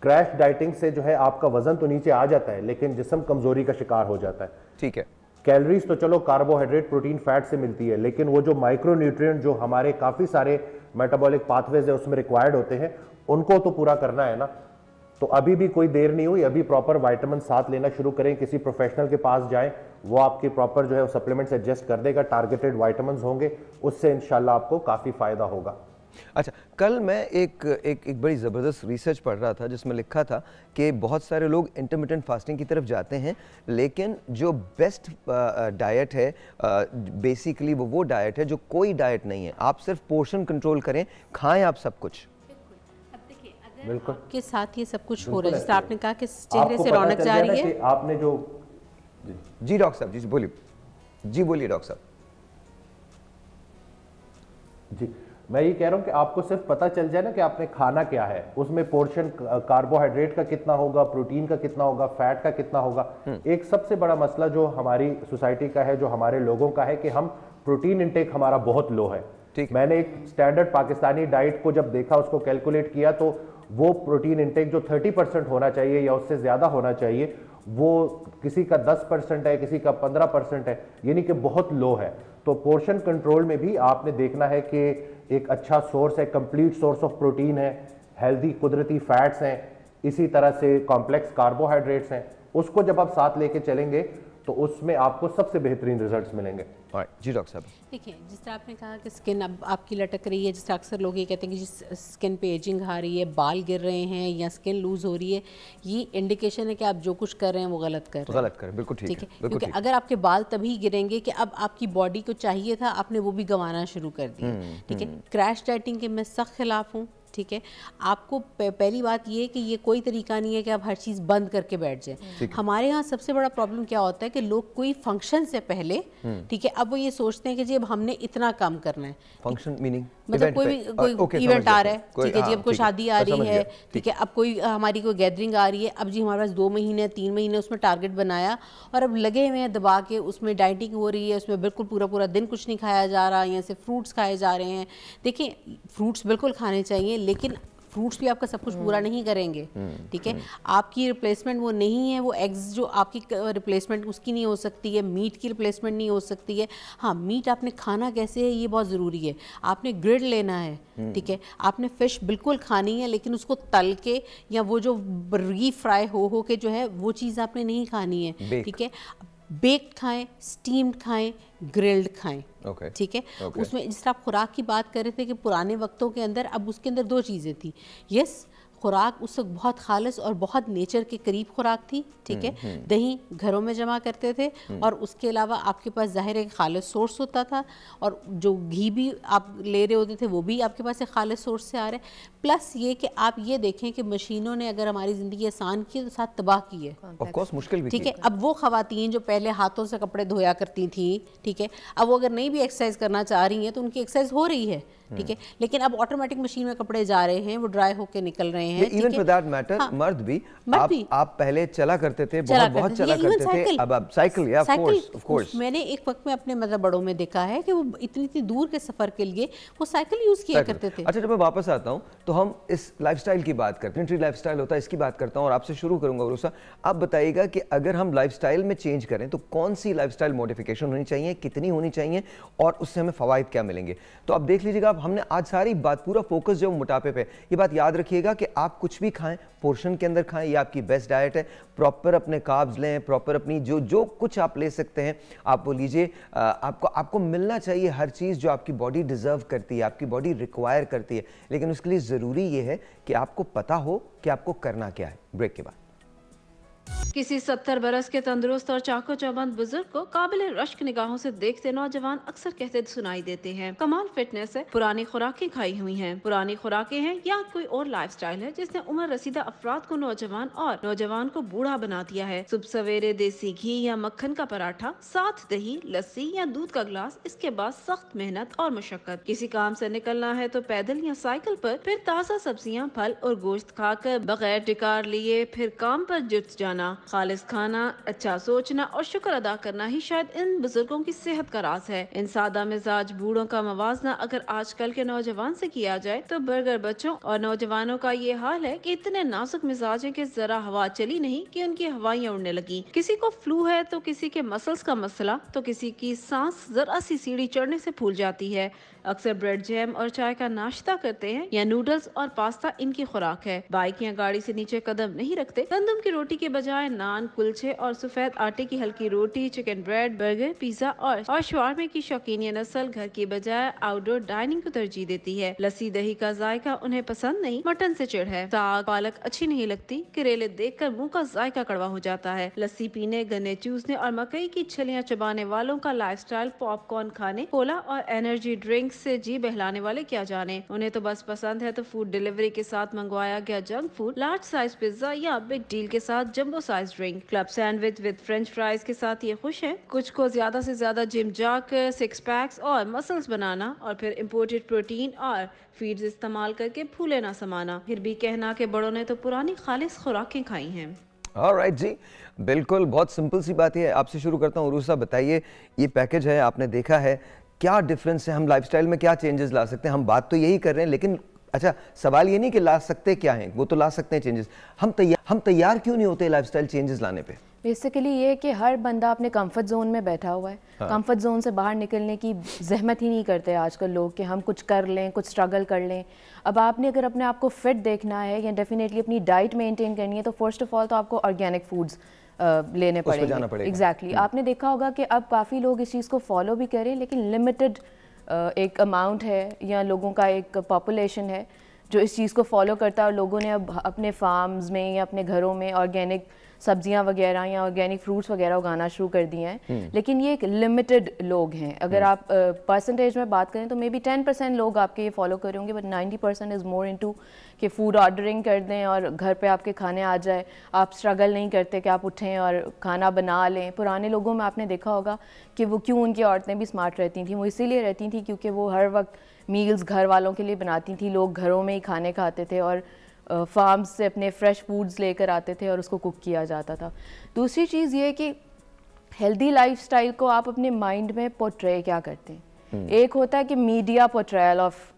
क्रैश डाइटिंग से जो है आपका वजन तो नीचे आ जाता है, लेकिन जिस्म कमजोरी का शिकार हो जाता है। ठीक है, कैलोरीज तो चलो कार्बोहाइड्रेट, प्रोटीन, फैट से मिलती है, लेकिन वो जो माइक्रोन्यूट्रिएंट जो हमारे काफी सारे मेटाबॉलिक पाथवेज है उसमें रिक्वायर्ड होते हैं, उनको तो पूरा करना है ना। तो अभी भी कोई देर नहीं हुई, अभी प्रॉपर विटामिन साथ लेना शुरू करें, किसी प्रोफेशनल के पास जाएं, वो आपकी प्रॉपर जो है सप्लीमेंट्स एडजस्ट कर देगा, टारगेटेड विटामिन्स होंगे, उससे इंशाल्लाह आपको काफी फायदा होगा। अच्छा, कल मैं एक बड़ी ज़बरदस्त रिसर्च पढ़ रहा था जिसमें लिखा था कि बहुत सारे लोग इंटरमिटेंट फास्टिंग की तरफ जाते हैं, लेकिन जो बेस्ट डाइट है बेसिकली वो डाइट है जो कोई डाइट नहीं है। आप सिर्फ पोर्शन कंट्रोल करें, खाएं आप सब कुछ। बिल्कुल के साथ ये सब कुछ हो रहा है, जैसे आपने कहा कि चेहरे से रौनक जा रही है। आपने जो जी डॉक्टर साहब, जी बोलिए, जी बोलिए डॉक्टर साहब। जी मैं ये कह रहा हूँ कि आपको सिर्फ पता चल जाए ना कि आपने खाना क्या है, उसमें पोर्शन कार्बोहाइड्रेट का कितना होगा, प्रोटीन का कितना होगा, फैट का कितना होगा। एक सबसे बड़ा मसला जो हमारी सोसाइटी का है, जो हमारे लोगों का है, कि हम प्रोटीन इंटेक हमारा बहुत लो है। मैंने एक स्टैंडर्ड पाकिस्तानी डाइट को जब देखा, उसको कैलकुलेट किया, तो वो प्रोटीन इंटेक जो 30% होना चाहिए या उससे ज्यादा होना चाहिए, वो किसी का 10% है, किसी का 15% है, यानी कि बहुत लो है। तो पोर्शन कंट्रोल में भी आपने देखना है कि एक अच्छा सोर्स है, कंप्लीट सोर्स ऑफ प्रोटीन है, हेल्दी कुदरती फैट्स हैं, इसी तरह से कॉम्प्लेक्स कार्बोहाइड्रेट्स हैं। उसको जब आप साथ लेके चलेंगे तो उसमें आपको सबसे बेहतरीन रिजल्ट्स मिलेंगे। जी डॉक्टर साहब, देखिए, जिस तरह आपने कहा कि स्किन अब आपकी लटक रही है, जिस तरह अक्सर लोग ये कहते हैं कि जिस स्किन पे एजिंग आ रही है, बाल गिर रहे हैं या स्किन लूज हो रही है, ये इंडिकेशन है कि आप जो कुछ कर रहे हैं वो गलत कर रहे हैं। गलत कर, बिल्कुल ठीक है। क्योंकि अगर आपके बाल तभी गिरेंगे कि अब आपकी बॉडी को चाहिए था, आपने वो भी गंवाना शुरू कर दिया। ठीक है, क्रैश डाइटिंग के मैं सख्त खिलाफ हूँ। ठीक है, आपको पहली बात ये है कि ये कोई तरीका नहीं है कि आप हर चीज़ बंद करके बैठ जाएं। हमारे यहाँ सबसे बड़ा प्रॉब्लम क्या होता है कि लोग कोई फंक्शन से पहले, ठीक है, अब वो ये सोचते हैं कि जी अब हमने इतना कम करना है। फंक्शन मीनिंग मतलब कोई इवेंट आ रहा है, ठीक है जी, अब कोई शादी आ रही है, ठीक है, अब कोई हमारी कोई गैदरिंग आ रही है, अब जी हमारे पास 2 महीने 3 महीने उसमें टारगेट बनाया और अब लगे हुए हैं दबा के, उसमें डाइटिंग हो रही है, उसमें बिल्कुल पूरा दिन कुछ नहीं खाया जा रहा, यहाँ से फ्रूट्स खाए जा रहे हैं। देखिए, फ्रूट्स बिल्कुल खाने चाहिए, लेकिन फ्रूट्स भी आपका सब कुछ पूरा नहीं करेंगे। ठीक है, आपकी रिप्लेसमेंट वो नहीं है, वो एग्स जो आपकी रिप्लेसमेंट उसकी नहीं हो सकती है, मीट की रिप्लेसमेंट नहीं हो सकती है। हाँ, मीट आपने खाना कैसे है ये बहुत ज़रूरी है। आपने ग्रिड लेना है, ठीक है, आपने फ़िश बिल्कुल खानी है, लेकिन उसको तल के या वो जो री फ्राई हो के जो है वो चीज़ आपने नहीं खानी है। ठीक है, बेक्ड खाएं, स्टीम्ड खाएं, ग्रिल्ड खाएं। ठीक है, उसमें जिस तरह आप खुराक की बात कर रहे थे कि पुराने वक्तों के अंदर, अब उसके अंदर 2 चीज़ें थी। यस, खुराक उस वक्त बहुत खालिस और बहुत नेचर के करीब खुराक थी। ठीक है, दही घरों में जमा करते थे और उसके अलावा आपके पास ज़ाहिर एक खालिस सोर्स होता था, और जो घी भी आप ले रहे होते थे वो भी आपके पास एक खालिस सोर्स से आ रहे। प्लस ये कि आप ये देखें कि मशीनों ने अगर हमारी ज़िंदगी आसान की तो साथ तबाह की है। ऑफ कोर्स मुश्किल भी। ठीक है, अब वो ख़वातीन जो पहले हाथों से कपड़े धोया करती थी, ठीक है, अब वो अगर नहीं भी एक्सरसाइज करना चाह रही हैं तो उनकी एक्सरसाइज हो रही है। ठीक है, लेकिन अब ऑटोमेटिक मशीन में कपड़े जा रहे हैं, वो ड्राई होके निकल रहे हैं। इवन फॉर दैट मैटर मर्द भी, आप पहले चला करते थे, बहुत चला करते थे, अब साइकिल, या ऑफ कोर्स। मैंने एक वक्त में अपने मतलब बड़ों में देखा है कि वो इतनी दूर के सफर के लिए वो साइकिल यूज किया करते थे। अच्छा, जब मैं वापस आता हूँ तो हम इस लाइफस्टाइल की बात करते हैं, ट्री लाइफस्टाइल होता है, इसकी बात करता हूँ और आपसे शुरू करूंगा भरोसा। आप बताइएगा कि अगर हम लाइफस्टाइल में चेंज करें तो कौन सी लाइफस्टाइल मॉडिफिकेशन होनी चाहिए, कितनी होनी चाहिए और उससे हमें फवायद क्या मिलेंगे। तो आप देख लीजिएगा, हमने आज सारी बात, पूरा फोकस जो मोटापे पे, ये बात याद रखिएगा कि आप कुछ भी खाएं, पोर्शन के अंदर खाएं, ये आपकी बेस्ट डाइट है। प्रॉपर अपने कार्ब्स लें, प्रॉपर अपनी जो कुछ आप ले सकते हैं आप वो लीजिए। आपको मिलना चाहिए हर चीज़ जो आपकी बॉडी डिजर्व करती है, आपकी बॉडी रिक्वायर करती है, लेकिन उसके लिए ज़रूरी ये है कि आपको पता हो कि आपको करना क्या है। ब्रेक के बाद किसी 70 बरस के तंदुरुस्त और चाको चौबंद बुजुर्ग को काबिल रश्क निगाहों से देखते नौजवान अक्सर कहते सुनाई देते हैं, कमाल फिटनेस है, पुरानी खुराकें खाई हुई हैं। पुरानी खुराकें हैं या कोई और लाइफस्टाइल है जिसने उम्र रसीदा अफराद को नौजवान और नौजवान को बूढ़ा बना दिया है। सुबह सवेरे देसी घी या मक्खन का पराठा, साथ दही, लस्सी या दूध का गिलास, इसके बाद सख्त मेहनत और मशक्कत। किसी काम से निकलना है तो पैदल या साइकिल पर, फिर ताज़ा सब्जियां, फल और गोश्त खाकर बगैर टिकार लिए फिर काम पर जुट जाना। खालिस खाना, अच्छा सोचना और शुक्र अदा करना ही शायद इन बुजुर्गों की सेहत का राज है। इन सादा मिजाज बूढ़ों का मवाजना अगर आजकल के नौजवान से किया जाए तो बर्गर बच्चों और नौजवानों का ये हाल है कि इतने नाजुक मिजाज है कि जरा हवा चली नहीं कि उनकी हवाइयाँ उड़ने लगी। किसी को फ्लू है तो किसी के मसल्स का मसला, तो किसी की सांस जरा सी सीढ़ी चढ़ने से फूल जाती है। अक्सर ब्रेड जैम और चाय का नाश्ता करते हैं या नूडल्स और पास्ता इनकी खुराक है। बाइक या गाड़ी से नीचे कदम नहीं रखते। गंदम की रोटी के बजाय चाय, नान, कुलचे और सफेद आटे की हल्की रोटी, चिकन ब्रेड, बर्गर, पिज्जा और शवारमे की शौकीन ये नस्ल घर की बजाय आउटडोर डाइनिंग को तरजीह देती है। लस्सी दही का जायका उन्हें पसंद नहीं, मटन से चिढ़ है। साग पालक अच्छी नहीं लगती, करेले देखकर मुंह का जायका कड़वा हो जाता है। लस्सी पीने, गन्ने चूसने और मकई की छलियां चबाने वालों का लाइफस्टाइल पॉपकॉर्न खाने, कोला और एनर्जी ड्रिंक से जी बहलाने वाले क्या जाने। उन्हें तो बस पसंद है तो फूड डिलीवरी के साथ मंगवाया गया junk food, large size pizza या बिग डील के साथ jumbo size drink, club sandwich with French fries के साथ ये खुश है। कुछ को ज्यादा से ज्यादा जिम जाकर सिक्स पैक्स और मसल्स बनाना और फिर इम्पोर्टेड प्रोटीन और फीड्स इस्तेमाल करके फूले ना समाना। फिर भी कहना कि बड़ों ने तो पुरानी खालिस खुराकें खाई हैं। ऑलराइट जी, बिल्कुल, बहुत सिंपल सी बात है। आपसे शुरू करता हूँ। उरूस साहब बताइए, ये पैकेज है, आपने देखा है, क्या डिफरेंस है, हम लाइफस्टाइल में क्या चेंजेस ला सकते हैं? हम बात तो यही कर रहे हैं, लेकिन अच्छा सवाल ये नहीं कि ला सकते क्या हैं, वो तो ला सकते हैं चेंजेस। हम तैयार क्यों नहीं होते लाइफस्टाइल चेंजेस लाने पे? बेसिकली ये है कि हर बंदा अपने कंफर्ट जोन में बैठा हुआ है। हाँ। कंफर्ट जोन से बाहर निकलने की जहमत ही नहीं करते आजकल लोग कि हम कुछ कर लें, कुछ स्ट्रगल कर लें। अब आपने अगर अपने आप को फिट देखना है या डेफिनेटली अपनी डाइट मेंटेन करनी है तो फर्स्ट ऑफ ऑल तो आपको ऑर्गेनिक फूड्स लेने पड़ेंगे। एग्जैक्टली, आपने देखा होगा कि अब काफ़ी लोग इस चीज़ को फॉलो भी करें, लेकिन लिमिटेड एक अमाउंट है या लोगों का एक पॉपुलेशन है जो इस चीज़ को फॉलो करता है। और लोगों ने अब अपने फार्म्स में या अपने घरों में ऑर्गेनिक सब्जियां वगैरह या ऑर्गेनिक फ्रूट्स वगैरह उगाना शुरू कर दिए हैं, लेकिन ये एक लिमिटेड लोग हैं। अगर आप परसेंटेज में बात करें तो मे बी 10% लोग आपके ये फॉलो कर होंगे, बट 90% इज़ मोर इनटू कि फूड ऑर्डरिंग कर दें और घर पे आपके खाने आ जाए। आप स्ट्रगल नहीं करते कि आप उठें और खाना बना लें। पुराने लोगों में आपने देखा होगा कि वो क्यों उनकी औरतें भी स्मार्ट रहती थी, वो इसीलिए रहती थी क्योंकि वो हर वक्त मील्स घर वालों के लिए बनाती थी। लोग घरों में ही खाने खाते थे और फार्म्स से अपने फ्रेश फूड्स लेकर आते थे और उसको कुक किया जाता था। दूसरी चीज़ ये कि हेल्दी लाइफस्टाइल को आप अपने माइंड में पोर्ट्रे क्या करते हैं। एक होता है कि मीडिया पोर्ट्रेयल ऑफ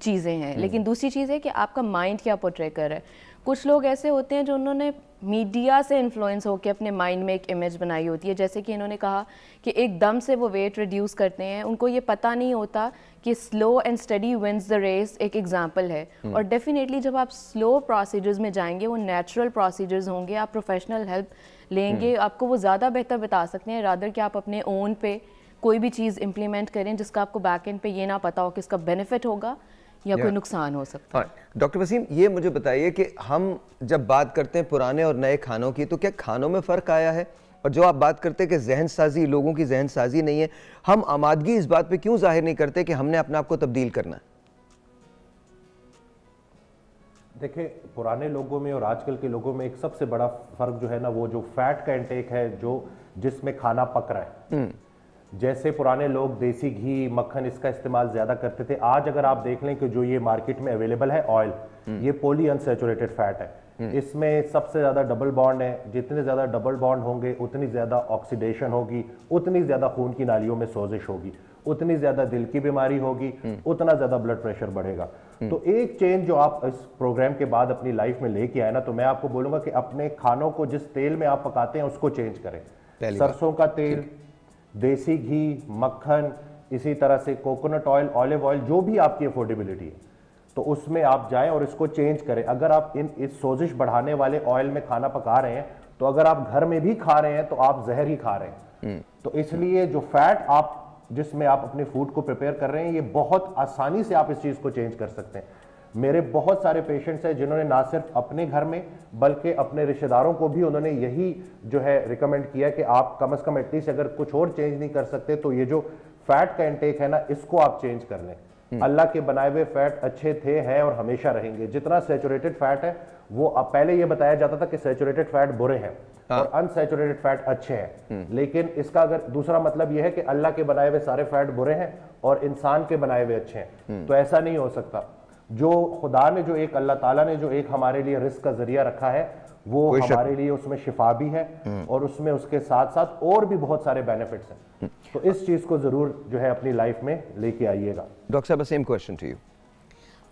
चीज़ें हैं, लेकिन दूसरी चीज़ है कि आपका माइंड क्या पोर्ट्रे कर रहा है। कुछ लोग ऐसे होते हैं जो उन्होंने मीडिया से इन्फ्लुएंस होकर अपने माइंड में एक इमेज बनाई होती है, जैसे कि इन्होंने कहा कि एकदम से वो वेट रिड्यूस करते हैं, उनको ये पता नहीं होता कि slow and steady wins the race एक एग्जांपल है। और डेफिनेटली जब आप स्लो प्रोसीजर्स में जाएंगे, वो नेचुरल प्रोसीजर्स होंगे, आप प्रोफेशनल हेल्प लेंगे, आपको वो ज़्यादा बेहतर बता सकते हैं रादर कि आप अपने ओन पे कोई भी चीज़ इम्प्लीमेंट करें जिसका आपको बैक एंड पे ये ना पता हो कि इसका बेनिफिट होगा या कोई नुकसान हो सकता है। डॉक्टर वसीम, ये मुझे बताइए कि हम जब बात करते हैं पुराने और नए खानों की, तो क्या खानों में फ़र्क आया है? और जो आप बात करते हैं कि जहन साजी, लोगों की जहन साजी नहीं है, हम आमादगी इस बात पे क्यों जाहिर नहीं करते कि हमने अपने आप को तब्दील करना है? देखिए, पुराने लोगों में और आजकल के लोगों में एक सबसे बड़ा फ़र्क जो है ना, वो जो फैट का इंटेक है, जो जिसमें खाना पक रहा है। जैसे पुराने लोग देसी घी, मक्खन इसका इस्तेमाल ज़्यादा करते थे, आज अगर आप देख लें कि जो ये मार्केट में अवेलेबल है ऑयल, ये पॉली अनसैचुरेटेड फैट है। इसमें सबसे ज़्यादा डबल बॉन्ड है। जितने ज़्यादा डबल बॉन्ड होंगे उतनी ज़्यादा ऑक्सीडेशन होगी, उतनी ज़्यादा खून की नालियों में सोजिश होगी, उतनी ज़्यादा दिल की बीमारी होगी, उतना ज़्यादा ब्लड प्रेशर बढ़ेगा। तो एक चेंज जो आप इस प्रोग्राम के बाद अपनी लाइफ में लेके आए ना, तो मैं आपको बोलूँगा कि अपने खानों को जिस तेल में आप पकाते हैं उसको चेंज करें। सरसों का तेल, देसी घी, मक्खन, इसी तरह से कोकोनट ऑयल, ऑलिव ऑयल, जो भी आपकी अफोर्डेबिलिटी है, तो उसमें आप जाएं और इसको चेंज करें। अगर आप इस सोजिश बढ़ाने वाले ऑयल में खाना पका रहे हैं, तो अगर आप घर में भी खा रहे हैं तो आप जहर ही खा रहे हैं। तो इसलिए जो फैट आप जिसमें आप अपने फूड को प्रिपेयर कर रहे हैं, ये बहुत आसानी से आप इस चीज़ को चेंज कर सकते हैं। मेरे बहुत सारे पेशेंट्स हैं जिन्होंने ना सिर्फ अपने घर में बल्कि अपने रिश्तेदारों को भी उन्होंने यही जो है रिकमेंड किया कि आप कम से कम एटलीस्ट अगर कुछ और चेंज नहीं कर सकते तो ये जो फैट का इंटेक है ना, इसको आप चेंज कर लें। अल्लाह के बनाए हुए फैट अच्छे थे, हैं और हमेशा रहेंगे। जितना सैचुरेटेड फैट है वो पहले ये बताया जाता था कि सैचुरेटेड फैट बुरे हैं और अनसैचुरेटेड फैट अच्छे हैं, लेकिन इसका अगर दूसरा मतलब यह है कि अल्लाह के बनाए हुए सारे फैट बुरे हैं और इंसान के बनाए हुए अच्छे हैं, तो ऐसा नहीं हो सकता। जो खुदा ने जो एक अल्लाह ताला ने जो एक हमारे लिए रिस्क का जरिया रखा है, वो हमारे लिए उसमें शिफा भी है और उसमें उसके साथ साथ और भी बहुत सारे बेनिफिट्स हैं। तो इस चीज को जरूर जो है अपनी लाइफ में लेके आइएगा। डॉक्टर साहब, सेम क्वेश्चन टू यू।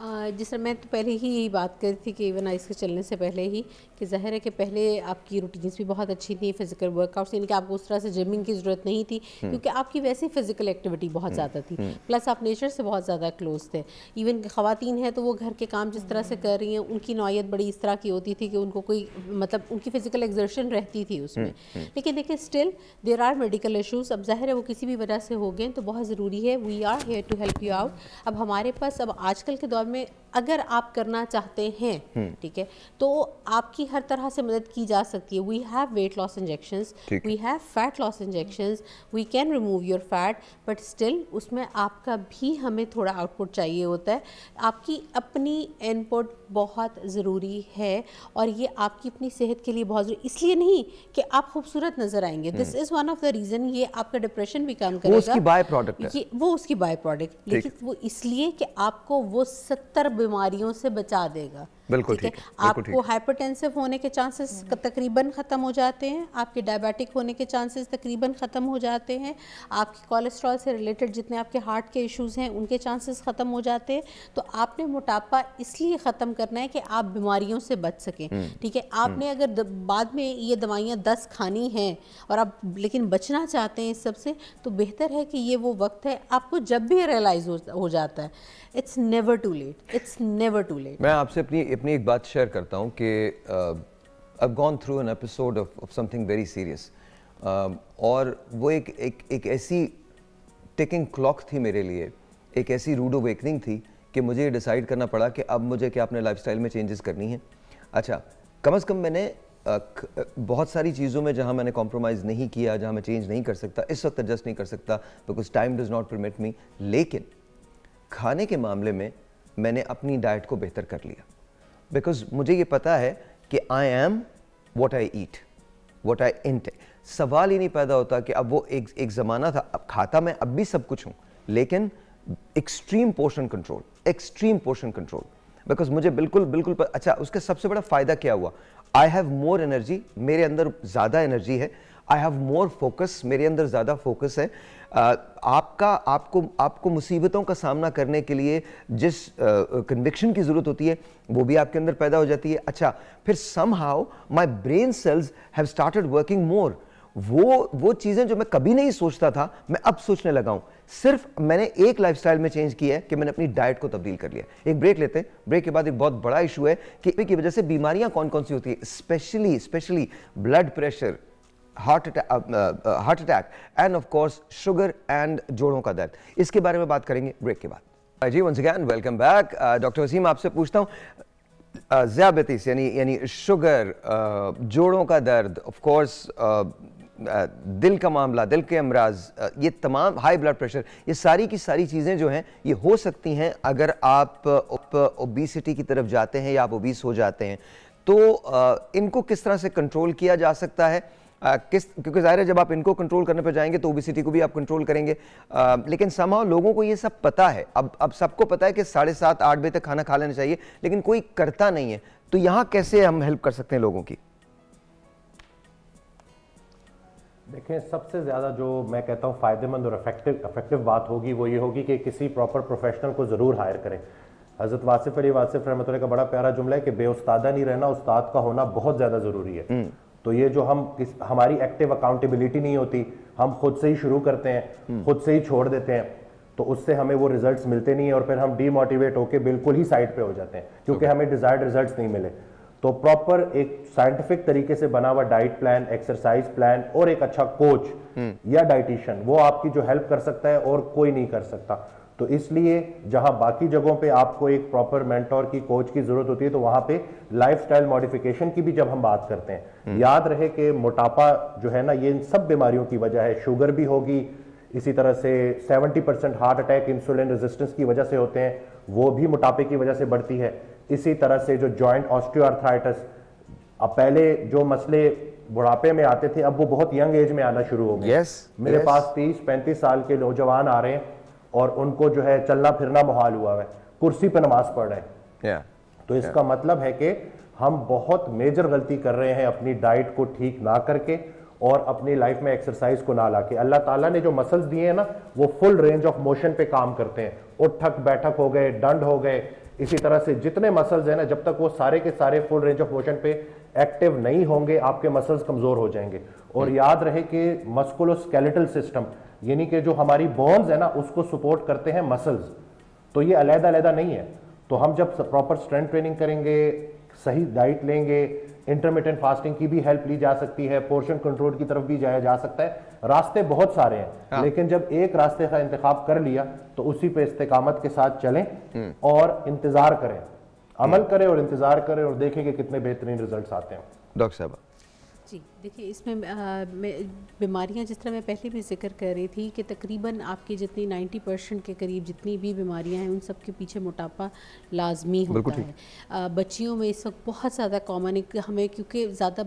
जिस तरह मैं तो पहले ही यही बात कर रही थी कि इवन आइस के चलने से पहले ही कि ज़ाहिर है कि पहले आपकी रूटीन्स भी बहुत अच्छी थी, फिजिकल वर्कआउट्स, यानी कि आपको उस तरह से जिमिंग की ज़रूरत नहीं थी क्योंकि आपकी वैसे फिजिकल एक्टिविटी बहुत ज़्यादा थी, प्लस आप नेचर से बहुत ज़्यादा क्लोज थे। इवन ख़वातीन हैं तो वो घर के काम जिस तरह से कर रही हैं उनकी नौयत बड़ी इस तरह की होती थी कि उनको कोई मतलब उनकी फिजिकल एक्सर्शन रहती थी उसमें। लेकिन देखिए still there are medical issues, अब ज़ाहिर है वो किसी भी वजह से हो गए तो बहुत ज़रूरी है, we are here to help you out. अब हमारे पास अब आजकल के दौर में अगर आप करना चाहते हैं, ठीक है, तो आपकी हर तरह से मदद की जा सकती है। We have weight loss injections, we have fat loss injections, we can remove your fat, but still उसमें आपका भी हमें थोड़ा आउटपुट चाहिए होता है। आपकी अपनी इनपुट बहुत ज़रूरी है और ये आपकी अपनी सेहत के लिए बहुत ज़रूरी, इसलिए नहीं कि आप खूबसूरत नज़र आएंगे, this is one of the reason, ये आपका डिप्रेशन भी कम करेगा, वो उसकी बाय प्रोडक्ट है, ये वो उसकी बाय प्रोडक्ट, लेकिन वो इसलिए कि आपको वो 70 बीमारियों से बचा देगा। बिल्कुल ठीक है, आपको हाइपरटेंसिव होने के चांसेस तकरीबन ख़त्म हो जाते हैं, आपके डायबिटिक होने के चांसेस तकरीबन ख़त्म हो जाते हैं, आपके कोलेस्ट्रॉल से रिलेटेड जितने आपके हार्ट के इश्यूज़ हैं उनके चांसेस ख़त्म हो जाते हैं। तो आपने मोटापा इसलिए ख़त्म करना है कि आप बीमारियों से बच सकें, ठीक है। आपने अगर बाद में ये दवाइयाँ 10 खानी हैं और आप लेकिन बचना चाहते हैं इस सब से, तो बेहतर है कि ये वो वक्त है आपको जब भी रियलाइज़ हो जाता है, it's never too late, it's never too late. मैं आपसे अपनी एक बात शेयर करता हूँ कि I have gone through an episode of something very serious, और वो एक ऐसी टिकिंग क्लॉक थी मेरे लिए, एक ऐसी रूड अवेकनिंग थी कि मुझे डिसाइड करना पड़ा कि अब मुझे क्या अपने लाइफस्टाइल में चेंजेस करनी है। अच्छा, कम से कम मैंने बहुत सारी चीज़ों में जहाँ मैंने कॉम्प्रोमाइज़ नहीं किया, जहाँ मैं चेंज नहीं कर सकता, इस वक्त एडजस्ट नहीं कर सकता because time does not permit me, लेकिन खाने के मामले में मैंने अपनी डाइट को बेहतर कर लिया बिकॉज मुझे ये पता है कि I am what I eat, what I int. सवाल ही नहीं पैदा होता कि अब वो एक ज़माना था, अब खाता मैं अब भी सब कुछ हूँ, लेकिन extreme portion control, extreme portion control, because मुझे बिल्कुल अच्छा, उसका सबसे बड़ा फ़ायदा क्या हुआ, आई हैव मोर एनर्जी, मेरे अंदर ज़्यादा एनर्जी है, आई हैव मोर फोकस, मेरे अंदर ज़्यादा फोकस है। आपको मुसीबतों का सामना करने के लिए जिस कन्विक्शन की ज़रूरत होती है वो भी आपके अंदर पैदा हो जाती है। अच्छा, फिर somehow my brain cells have started working more, वो चीज़ें जो मैं कभी नहीं सोचता था मैं अब सोचने लगा हूँ। सिर्फ मैंने एक लाइफस्टाइल में चेंज किया है कि मैंने अपनी डाइट को तब्दील कर लिया। एक ब्रेक लेते हैं, ब्रेक के बाद एक बहुत बड़ा इशू है कि की वजह से बीमारियां कौन कौन सी होती है, specially blood pressure, heart attack end of course sugar and जोड़ों का दर्द। इसके बारे में बात करेंगे ब्रेक के बाद। जी once again welcome back. Doctor Waseem, आपसे पूछता हूँ, ज़ियाबतीस यानी शुगर, जोड़ों का दर्द, ऑफ कोर्स दिल का मामला, दिल के अमराज, ये तमाम, हाई ब्लड प्रेशर, ये सारी की सारी चीज़ें जो हैं ये हो सकती हैं अगर आप ओबेसिटी की तरफ जाते हैं या आप ओबीस हो जाते हैं। तो इनको किस तरह से कंट्रोल किया जा सकता है? क्योंकि ज़ाहिर है जब आप इनको कंट्रोल करने पर जाएंगे तो ओबेसिटी को भी आप कंट्रोल करेंगे, लेकिन समहाउ लोगों को ये सब पता है, अब सबको पता है कि 7:30-8 बजे तक खाना खा लेना चाहिए, लेकिन कोई करता नहीं है। तो यहाँ कैसे हम हेल्प कर सकते हैं लोगों की? देखें, सबसे ज़्यादा जो मैं कहता हूँ फ़ायदेमंद और इफेक्टिव बात होगी वो ये होगी कि किसी प्रॉपर प्रोफेशनल को ज़रूर हायर करें। हज़रत वासिफ़ अली वासिफ़ रहमतुल्लाह का बड़ा प्यारा जुमला है कि बेउस्तादा नहीं रहना, उस्ताद का होना बहुत ज़्यादा ज़रूरी है। तो ये जो हमारी एक्टिव अकाउंटेबिलिटी नहीं होती, हम खुद से ही शुरू करते हैं, खुद से ही छोड़ देते हैं, तो उससे हमें वो रिजल्ट्स मिलते नहीं है और फिर हम डीमोटिवेट होकर बिल्कुल ही साइड पे हो जाते हैं क्योंकि हमें डिजायर्ड रिजल्ट्स नहीं मिले। तो प्रॉपर एक साइंटिफिक तरीके से बना हुआ डाइट प्लान, एक्सरसाइज प्लान और एक अच्छा कोच या डाइटिशियन, वो आपकी जो हेल्प कर सकता है और कोई नहीं कर सकता। तो इसलिए जहां बाकी जगहों पे आपको एक प्रॉपर मेंटोर की, कोच की जरूरत होती है, तो वहां पे लाइफस्टाइल मॉडिफिकेशन की भी जब हम बात करते हैं, याद रहे कि मोटापा जो है ना, ये इन सब बीमारियों की वजह है। शुगर भी होगी, इसी तरह से 70% हार्ट अटैक इंसुलिन रेजिस्टेंस की वजह से होते हैं, वो भी मोटापे की वजह से बढ़ती है। इसी तरह से जो जॉइंट ऑस्टियोआर्थराइटिस, अब पहले जो मसले बुढ़ापे में आते थे अब वो बहुत यंग एज में आना शुरू हो गए। मेरे पास 30-35 साल के नौजवान आ रहे हैं और उनको जो है चलना फिरना मुहाल हुआ है, कुर्सी पर नमाज पढ़ रहे हैं। तो इसका मतलब है कि हम बहुत मेजर गलती कर रहे हैं अपनी डाइट को ठीक ना करके और अपनी लाइफ में एक्सरसाइज को ना लाके। अल्लाह ताला ने जो मसल्स दिए हैं ना, वो फुल रेंज ऑफ मोशन पे काम करते हैं। उठक बैठक हो गए, दंड हो गए, इसी तरह से जितने मसल्स हैं ना, जब तक वो सारे के सारे फुल रेंज ऑफ मोशन पे एक्टिव नहीं होंगे, आपके मसल्स कमजोर हो जाएंगे। और याद रहे कि मस्कुलोस्केलेटल सिस्टम यानी कि जो हमारी बोन्स है ना, उसको सपोर्ट करते हैं मसल्स, तो ये अलग-अलग नहीं है। तो हम जब प्रॉपर स्ट्रेंथ ट्रेनिंग करेंगे, सही डाइट लेंगे, इंटरमिटेंट फास्टिंग की भी हेल्प ली जा सकती है, पोर्शन कंट्रोल की तरफ भी जाया जा सकता है। रास्ते बहुत सारे हैं, लेकिन जब एक रास्ते का इंतखाब कर लिया तो उसी पे इस्तेकामत के साथ चलें और इंतजार करें, अमल करें और इंतजार करें और देखें कि कितने बेहतरीन रिजल्ट्स आते हैं। डॉक्टर साहब जी देखिए, इसमें बीमारियां जिस तरह मैं पहले भी जिक्र कर रही थी कि तकरीबन आपकी जितनी 90% के करीब जितनी भी बीमारियां हैं उन सब के पीछे मोटापा लाजमी होता है। बच्चियों में इस वक्त बहुत ज़्यादा कॉमन है हमें, क्योंकि ज़्यादा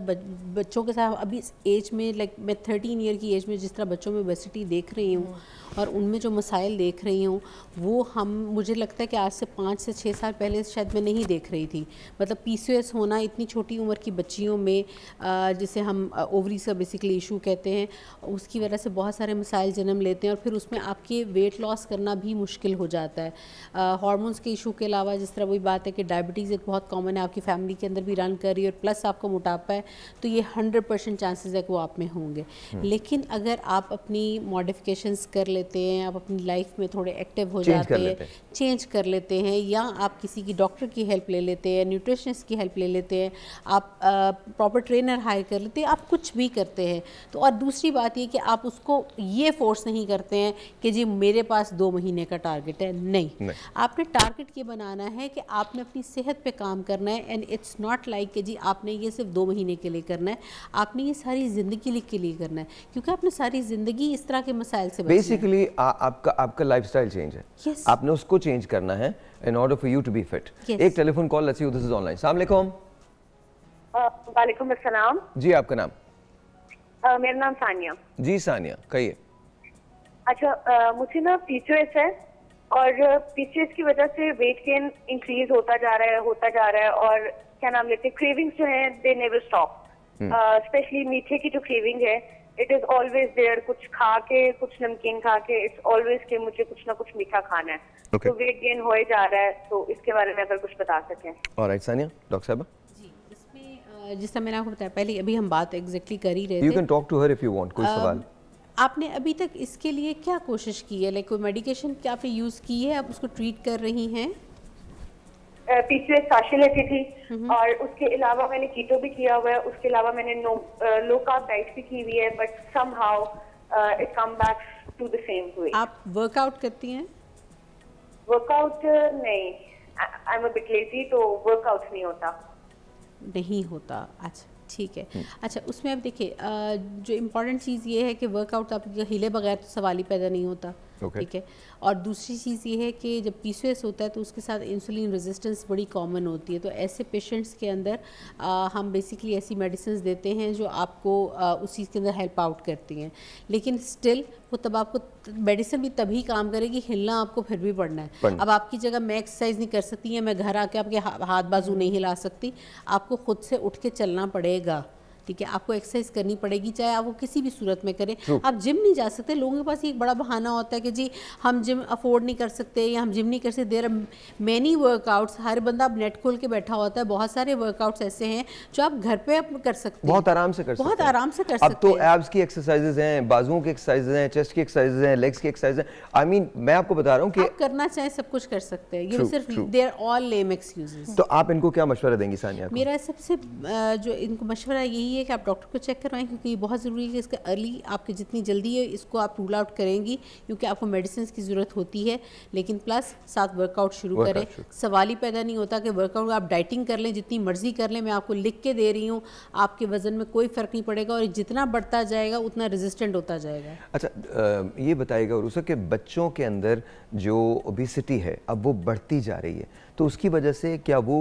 बच्चों के साथ अभी इस एज में लाइक मैं 13 ईयर की एज में जिस तरह बच्चों में ओबेसिटी देख रही हूँ और उनमें जो मसाइल देख रही हूँ वो मुझे लगता है कि आज से 5 से 6 साल पहले शायद मैं नहीं देख रही थी। मतलब PCOS होना इतनी छोटी उम्र की बच्चियों में, जिसे हम ओवरीज का बेसिकली इशू कहते हैं, उसकी वजह से बहुत सारे मसाइल जन्म लेते हैं और फिर उसमें आपके वेट लॉस करना भी मुश्किल हो जाता है। हार्मोन्स के इशू के अलावा जिस तरह वही बात है कि डायबिटीज़ एक बहुत कॉमन है, आपकी फैमिली के अंदर भी रन कर रही है और प्लस आपको मोटापा है, तो ये 100% चांसेस है कि वो आप में होंगे। लेकिन अगर आप अपनी मॉडिफिकेशंस कर लेते हैं, आप अपनी लाइफ में थोड़े एक्टिव हो जाते हैं, चेंज कर लेते हैं, या आप किसी की डॉक्टर की हेल्प ले लेते हैं, न्यूट्रिशनिस्ट की हेल्प ले लेते हैं, आप प्रॉपर ट्रेनर हायर कर लेते हैं, आप कुछ भी करते हैं तो। और दूसरी बात ये कि आप उसको ये फोर्स नहीं करते हैं कि जी मेरे पास 2 महीने का टारगेट है, नहीं। आपने टारगेट ये बनाना है कि आपने अपनी सेहत पे काम करना है, एंड इट्स नॉट लाइक कि जी आपने ये सिर्फ 2 महीने के लिए करना है, आपने ये सारी ज़िंदगी के लिए करना है, क्योंकि आपने सारी ज़िंदगी इस तरह के मसाइल से बेसिकली आपका लाइफस्टाइल चेंज है, आपने उसको चेंज करना है in order for you to be fit. एक telephone call, let's see who this is online. अस्सलाम वालेकुम। वालेकुम अस्सलाम। जी आपका नाम? मेरा नाम सानिया। जी सानिया, कहिए। अच्छा, मुझे ना PCOS है और PCOS की वजह से वेट गेन इंक्रीज होता जा रहा है और क्या नाम लेते हैं, क्रेविंग्स जो हैं दे नेवर स्टॉप। स्पेशली मीठे की जो क्रेविंग है, इट इज ऑलवेज देयर। कुछ खा के, कुछ नमकीन खा के, इट्स ऑलवेज कि मुझे कुछ ना कुछ मीठा खाना है। तो वेट गेन हो जा रहा है, तो इसके बारे में अगर कुछ बता सकें। ऑलराइट सानिया। डॉक्टर साहब जिस तरह मैंने आपको बताया पहले, अभी हम बात एग्जैक्टली कर ही रहे थे। You can talk to her if you want. कोई सवाल? आपने अभी तक इसके लिए क्या कोशिश की है? लाइक कोई मेडिकेशन क्या आपने यूज़ की है, आप उसको ट्रीट कर रही हैं? PCOS साशे लेती थी और उसके अलावा मैंने कीटो भी किया हुआ है, उसके अलावा मैंने लो कार्ब डाइट भी की हुई है, but somehow it come back to the same way. आप वर्कआउट करती हैं? वर्कआउट नहीं, I am a bit lazy, तो वर्कआउट नहीं होता। अच्छा ठीक है। अच्छा, उसमें अब देखिए जो इम्पोर्टेंट चीज़ ये है कि वर्कआउट आप हिले बगैर तो सवाल ही पैदा नहीं होता। ठीक है। और दूसरी चीज़ ये है कि जब PCOS होता है तो उसके साथ इंसुलिन रेजिस्टेंस बड़ी कॉमन होती है, तो ऐसे पेशेंट्स के अंदर हम बेसिकली ऐसी मेडिसिन देते हैं जो आपको उस चीज़ के अंदर हेल्प आउट करती हैं, लेकिन स्टिल वो तब आपको मेडिसिन भी तभी काम करेगी, हिलना आपको फिर भी पड़ना है। अब आपकी जगह मैं एक्सरसाइज नहीं कर सकती है, मैं घर आके आपके हाथ बाजू नहीं हिला सकती, आपको खुद से उठ के चलना पड़ेगा। ठीक है, आपको एक्सरसाइज करनी पड़ेगी, चाहे आप वो किसी भी सूरत में करें। आप जिम नहीं जा सकते, लोगों के पास एक बड़ा बहाना होता है कि जी हम जिम अफोर्ड नहीं कर सकते या हम जिम नहीं कर सकते। देयर आर मैनी वर्कआउट्स, हर बंदा अब नेट खोल के बैठा होता है, बहुत सारे वर्कआउट्स ऐसे हैं जो आप घर पे आप कर सकते हैं, बहुत आराम से कर सकते हैं, बहुत आराम से कर सकते हैं। अब तो एब्स की एक्सरसाइजेज हैं, बाजुओं की एक्सरसाइजेज हैं, चेस्ट की एक्सरसाइजेज हैं, लेग्स की एक्सरसाइज हैं। आई मीन मैं आपको बता रहा हूँ कि आप करना चाहें सब कुछ कर सकते हैं, ये सिर्फ they are all lame excuses. तो आप इनको क्या मशवरा देंगी सानिया को? मेरा सबसे जो इनको मशवरा यही है कि आप डॉक्टर को चेक करवाएं, क्योंकि ये बहुत ज़रूरी है कि इसका अर्ली आपके जितनी जल्दी है इसको आप रूल आउट करेंगी, क्योंकि आपको मेडिसिन की ज़रूरत होती है, लेकिन प्लस साथ वर्कआउट शुरू करें। सवाल ही पैदा नहीं होता कि वर्कआउट आप डाइटिंग कर लें, जितनी मर्जी कर लें, मैं आपको लिख के दे रही हूँ, आपके वजन में कोई फ़र्क नहीं पड़ेगा और जितना बढ़ता जाएगा उतना रेजिस्टेंट होता जाएगा। अच्छा, ये बताइएगा उर्सा कि बच्चों के अंदर जो ओबेसिटी है अब वो बढ़ती जा रही है, तो उसकी वजह से क्या वो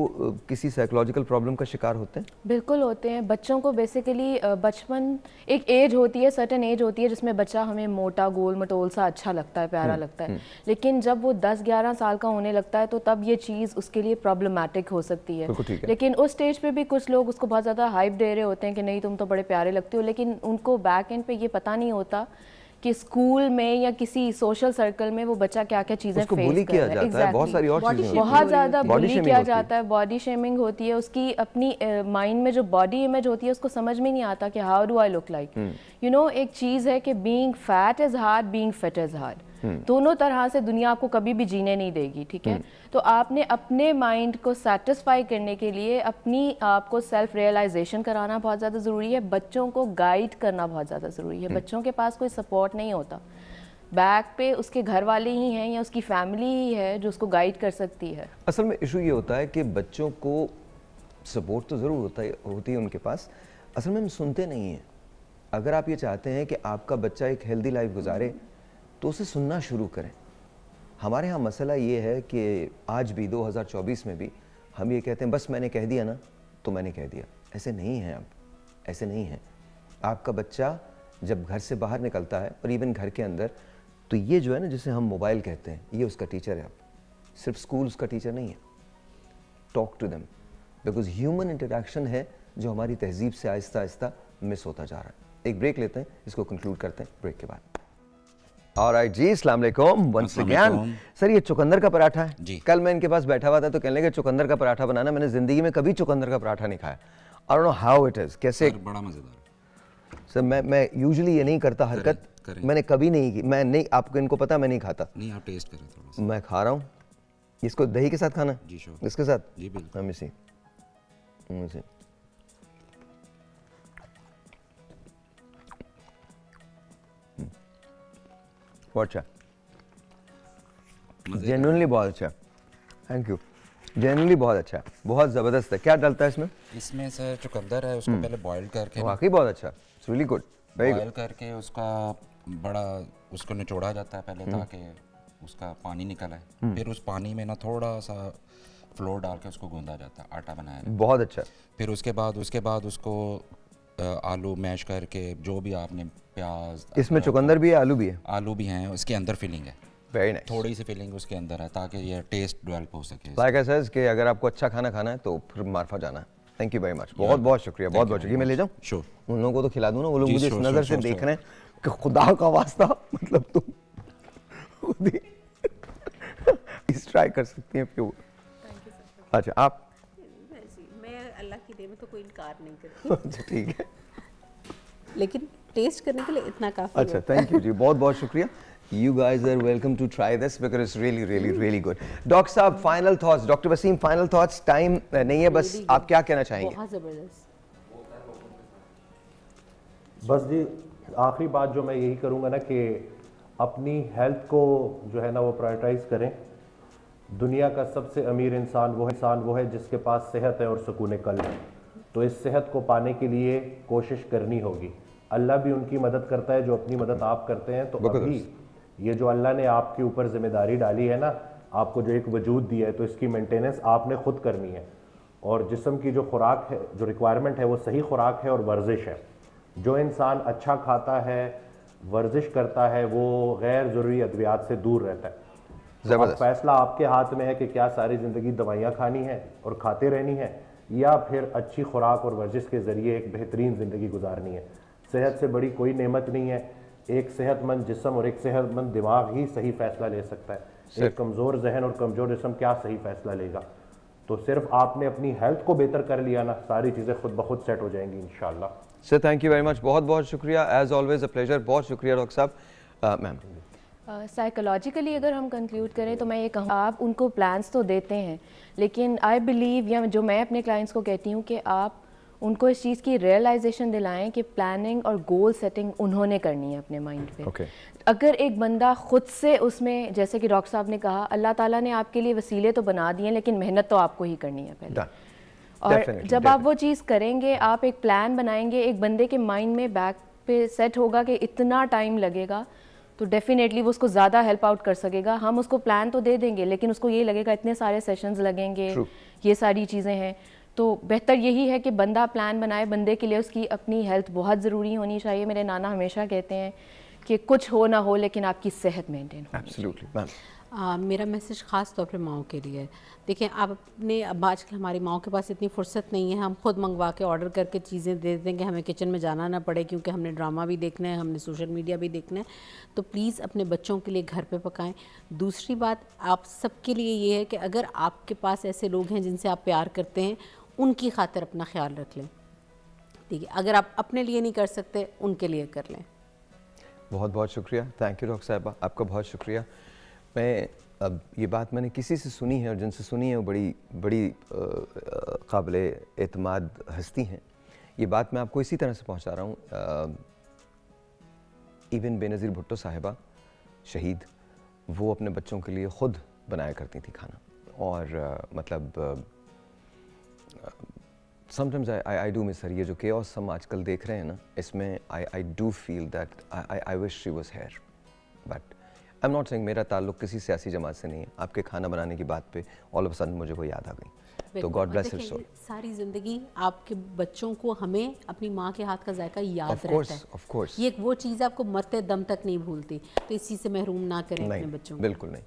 किसी साइकोलॉजिकल प्रॉब्लम का शिकार होते हैं? बिल्कुल होते हैं। बच्चों को बेसिकली बचपन एक एज होती है, सर्टेन एज होती है जिसमें बच्चा हमें मोटा गोल मटोल सा अच्छा लगता है, प्यारा लगता है, लेकिन जब वो 10-11 साल का होने लगता है तो तब ये चीज़ उसके लिए प्रॉब्लमैटिक हो सकती है। लेकिन उस स्टेज पे भी कुछ लोग उसको बहुत ज़्यादा हाइप दे रहे होते हैं कि नहीं तुम तो बड़े प्यारे लगते हो, लेकिन उनको बैक एंड पे ये पता नहीं होता कि स्कूल में या किसी सोशल सर्कल में वो बच्चा क्या क्या चीज़ें फेस कर रहा है। Exactly. बहुत सारी और चीजें बहुत ज़्यादा बुली किया जाता है, बॉडी शेमिंग होती है, उसकी अपनी माइंड में जो बॉडी इमेज होती है उसको समझ में नहीं आता कि how do I look like. You know, एक चीज़ है कि being fat is hard, being fit is hard. दोनों तरह से दुनिया आपको कभी भी जीने नहीं देगी, ठीक है। तो आपने अपने माइंड को सेटिस्फाई करने के लिए अपनी आपको सेल्फ रियलाइजेशन कराना बहुत ज़्यादा ज़रूरी है। बच्चों को गाइड करना बहुत ज़्यादा ज़रूरी है। बच्चों के पास कोई सपोर्ट नहीं होता, बैक पे उसके घर वाले ही हैं या उसकी फैमिली ही है जो उसको गाइड कर सकती है। असल में इशू ये होता है कि बच्चों को सपोर्ट तो ज़रूर होती है उनके पास, असल में हम सुनते नहीं हैं। अगर आप ये चाहते हैं कि आपका बच्चा एक हेल्दी लाइफ गुजारे तो उसे सुनना शुरू करें। हमारे यहाँ मसला ये है कि आज भी 2024 में भी हम ये कहते हैं बस मैंने कह दिया ना तो मैंने कह दिया। ऐसे नहीं है, अब ऐसे नहीं है। आपका बच्चा जब घर से बाहर निकलता है और इवन घर के अंदर, तो ये जो है ना जिसे हम मोबाइल कहते हैं, ये उसका टीचर है। अब सिर्फ स्कूल उसका टीचर नहीं है। Talk to them, because human interaction है जो हमारी तहजीब से आहिस्ता आहिस्ता मिस होता जा रहा है। एक ब्रेक लेते हैं, इसको कंक्लूड करते हैं ब्रेक के बाद। ऑलराइट जी, अस्सलाम वालेकुम वंस अगेन। सर ये चुकंदर का पराठा है जी। कल मैं इनके पास बैठा हुआ था तो कहने लगे चुकंदर का पराठा बनाना। मैंने जिंदगी में कभी चुकंदर का पराठा नहीं खाया। I don't know how it is, कैसे बड़ा मजेदार। सर मैं यूजुअली ये नहीं करता हरकत, मैंने कभी नहीं की। मैं नहीं, आपको इनको पता मैं नहीं खाता। नहीं, आप टेस्ट करें थोड़ा सा। मैं खा रहा हूँ। इसको दही के साथ खाना जी, श्योर। इसके साथ जी बिल्कुल। बहुत अच्छा, जेन्युइनली बहुत अच्छा, थैंक यू। जेन्युइनली बहुत अच्छा है, बहुत ज़बरदस्त है। क्या डालता है इसमें? इसमें सर चुकंदर है, उसको पहले बॉईल करके, वाकई बहुत अच्छा, it's really good, very good. Boil करके उसका बड़ा उसको निचोड़ा जाता है पहले ताकि उसका पानी निकल आए। फिर उस पानी में ना थोड़ा सा फ्लोर डाल के उसको गूंदा जाता है, आटा बनाया जाता है। बहुत अच्छा। फिर उसके बाद उसको आलू मैश करके, जो भी आपने प्याज, इसमें चुकंदर भी है, आलू भी है। आलू भी हैं, इसके अंदर फिलिंग है। Very nice. थोड़ी सी फिलिंग उसके अंदर है ताकि ये टेस्ट डेवलप हो सके। लाइक आई सेड कि अगर आपको अच्छा खाना खाना है तो फिर मार्फा जाना है। थैंक यू वेरी मच, बहुत बहुत शुक्रिया, बहुत बहुत शुक्रिया। मैं ले जाऊँ? श्योर। उन लोगों को तो खिला दूँ ना, वो लोग मुझे इस नज़र से देख रहे हैं कि खुदा का वास्ता, मतलब तुम खुद ही इस ट्राई कर सकती हैं प्योर। अच्छा आप? मैं अल्लाह की दे में तो कोई इनकार नहीं करती। अच्छा ठीक है, लेकिन टेस्ट करने के लिए इतना काफी। अच्छा थैंक यू जी, बहुत बहुत शुक्रिया। You guys are welcome to try this because it's really good. Doctor साहब final thoughts, doctor Waseem final thoughts, time नहीं है बस, आप क्या कहना चाहेंगे? बहुत ज़बरदस्त। बस जी आखिरी बात जो मैं यही करूँगा ना कि अपनी हेल्थ को जो है ना वो प्रायोरिटाइज करें। दुनिया का सबसे अमीर इंसान वो है जिसके पास सेहत है और सुकून कल्ब है। तो इस सेहत को पाने के लिए कोशिश करनी होगी। अल्लाह भी उनकी मदद करता है जो अपनी मदद आप करते हैं। तो अभी ये जो अल्लाह ने आपके ऊपर जिम्मेदारी डाली है ना, आपको जो एक वजूद दिया है, तो इसकी मेंटेनेंस आपने खुद करनी है। और जिस्म की जो खुराक है, जो रिक्वायरमेंट है, वो सही खुराक है और वर्जिश है। जो इंसान अच्छा खाता है, वर्जिश करता है, वो गैर ज़रूरी अद्वियात से दूर रहता है। तो फैसला आपके हाथ में है कि क्या सारी ज़िंदगी दवाइयाँ खानी है और खाते रहनी है, या फिर अच्छी खुराक और वर्जिश के ज़रिए एक बेहतरीन ज़िंदगी गुजारनी है। सेहत से बड़ी कोई नेमत नहीं है। एक सेहतमंद जिस्म और एक सेहतमंद दिमाग ही सही फैसला ले सकता है। एक कमज़ोर जहन और कमज़ोर जिस्म क्या सही फैसला लेगा? तो सिर्फ आपने अपनी हेल्थ को बेहतर कर लिया ना, सारी चीज़ें खुद ब खुद सेट हो जाएंगी इंशाल्लाह। Sir thank you very much, बहुत बहुत शुक्रिया, एज ऑलवेज अ प्लेजर। बहुत शुक्रिया डॉक्टर साहब। मैम साइकोलॉजिकली अगर हम कंक्लूड करें तो मैं ये कहूँ, आप उनको प्लान्स तो देते हैं, लेकिन आई बिलीव, या जो मैं अपने क्लाइंट्स को कहती हूँ कि आप उनको इस चीज़ की रियलाइजेशन दिलाएं कि प्लानिंग और गोल सेटिंग उन्होंने करनी है अपने माइंड पे। अगर एक बंदा खुद से उसमें, जैसे कि डॉक्टर साहब ने कहा, अल्लाह ताला ने आपके लिए वसीले तो बना दिए, लेकिन मेहनत तो आपको ही करनी है पहले। और जब आप वो चीज़ करेंगे, आप एक प्लान बनाएंगे, एक बंदे के माइंड में बैक पे सेट होगा कि इतना टाइम लगेगा, तो डेफिनेटली वो उसको ज़्यादा हेल्प आउट कर सकेगा। हम उसको प्लान तो दे देंगे, लेकिन उसको ये लगेगा इतने सारे सेशंस लगेंगे, ये सारी चीज़ें हैं। तो बेहतर यही है कि बंदा प्लान बनाए। बंदे के लिए उसकी अपनी हेल्थ बहुत ज़रूरी होनी चाहिए। मेरे नाना हमेशा कहते हैं कि कुछ हो ना हो लेकिन आपकी सेहत मेंटेन हो। Absolutely ma'am. मेरा मैसेज ख़ास तौर पे माओं के लिए, देखें आप अपने, अब आजकल हमारी माओं के पास इतनी फुर्सत नहीं है, हम खुद मंगवा के ऑर्डर करके चीज़ें दे दें कि हमें किचन में जाना ना पड़े, क्योंकि हमने ड्रामा भी देखना है, हमने सोशल मीडिया भी देखना है। तो प्लीज़ अपने बच्चों के लिए घर पे पकाएं। दूसरी बात आप सबके लिए ये है कि अगर आपके पास ऐसे लोग हैं जिनसे आप प्यार करते हैं, उनकी खातिर अपना ख्याल रख लें, ठीक है। अगर आप अपने लिए नहीं कर सकते, उनके लिए कर लें। बहुत बहुत शुक्रिया, थैंक यू डॉक्टर साहिबा, आपका बहुत शुक्रिया। मैं अब ये बात मैंने किसी से सुनी है और जिनसे सुनी है वो बड़ी काबिल एतमाद हस्ती हैं। ये बात मैं आपको इसी तरह से पहुंचा रहा हूँ। इवन बेनज़ीर भुट्टो साहिबा शहीद, वो अपने बच्चों के लिए ख़ुद बनाया करती थी खाना, और मतलब sometimes I do miss her. ये जो केओस हम आजकल देख रहे हैं ना, इसमें I do feel that I wish she was here, but I am not saying मेरा ताल्लुक किसी सियासी जमात से नहीं है। आपके खाना बनाने की बात पे ऑल ऑफ अ सडन मुझे वो याद आ गई, तो गॉड ब्लेस हिज सोल। सारी ज़िंदगी आपके बच्चों को, हमें अपनी माँ के हाथ का जायका याद रहता है। ऑफ कोर्स ये वो चीज़ आपको मरते दम तक नहीं भूलती, तो इस चीज़ से महरूम ना करें अपने बच्चों को। बिल्कुल नहीं।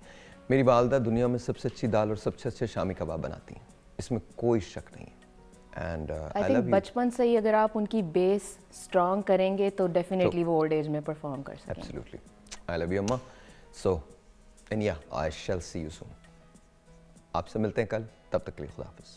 मेरी वालदा दुनिया में सबसे अच्छी दाल और सबसे अच्छे शामी कबाब बनाती हैं, इसमें कोई शक नहीं है। एंड आई थिंक बचपन से ही अगर आप उनकी बेस स्ट्रॉन्ग करेंगे तो डेफिनेटली वो ओल्ड एज में परफॉर्म कर सकेंगे। एब्सोल्युटली, आई लव यू अम्मा। सो एंड या आई शैल सी यू सून। आपसे मिलते हैं कल, तब तक के लिए खुदा हाफिज़।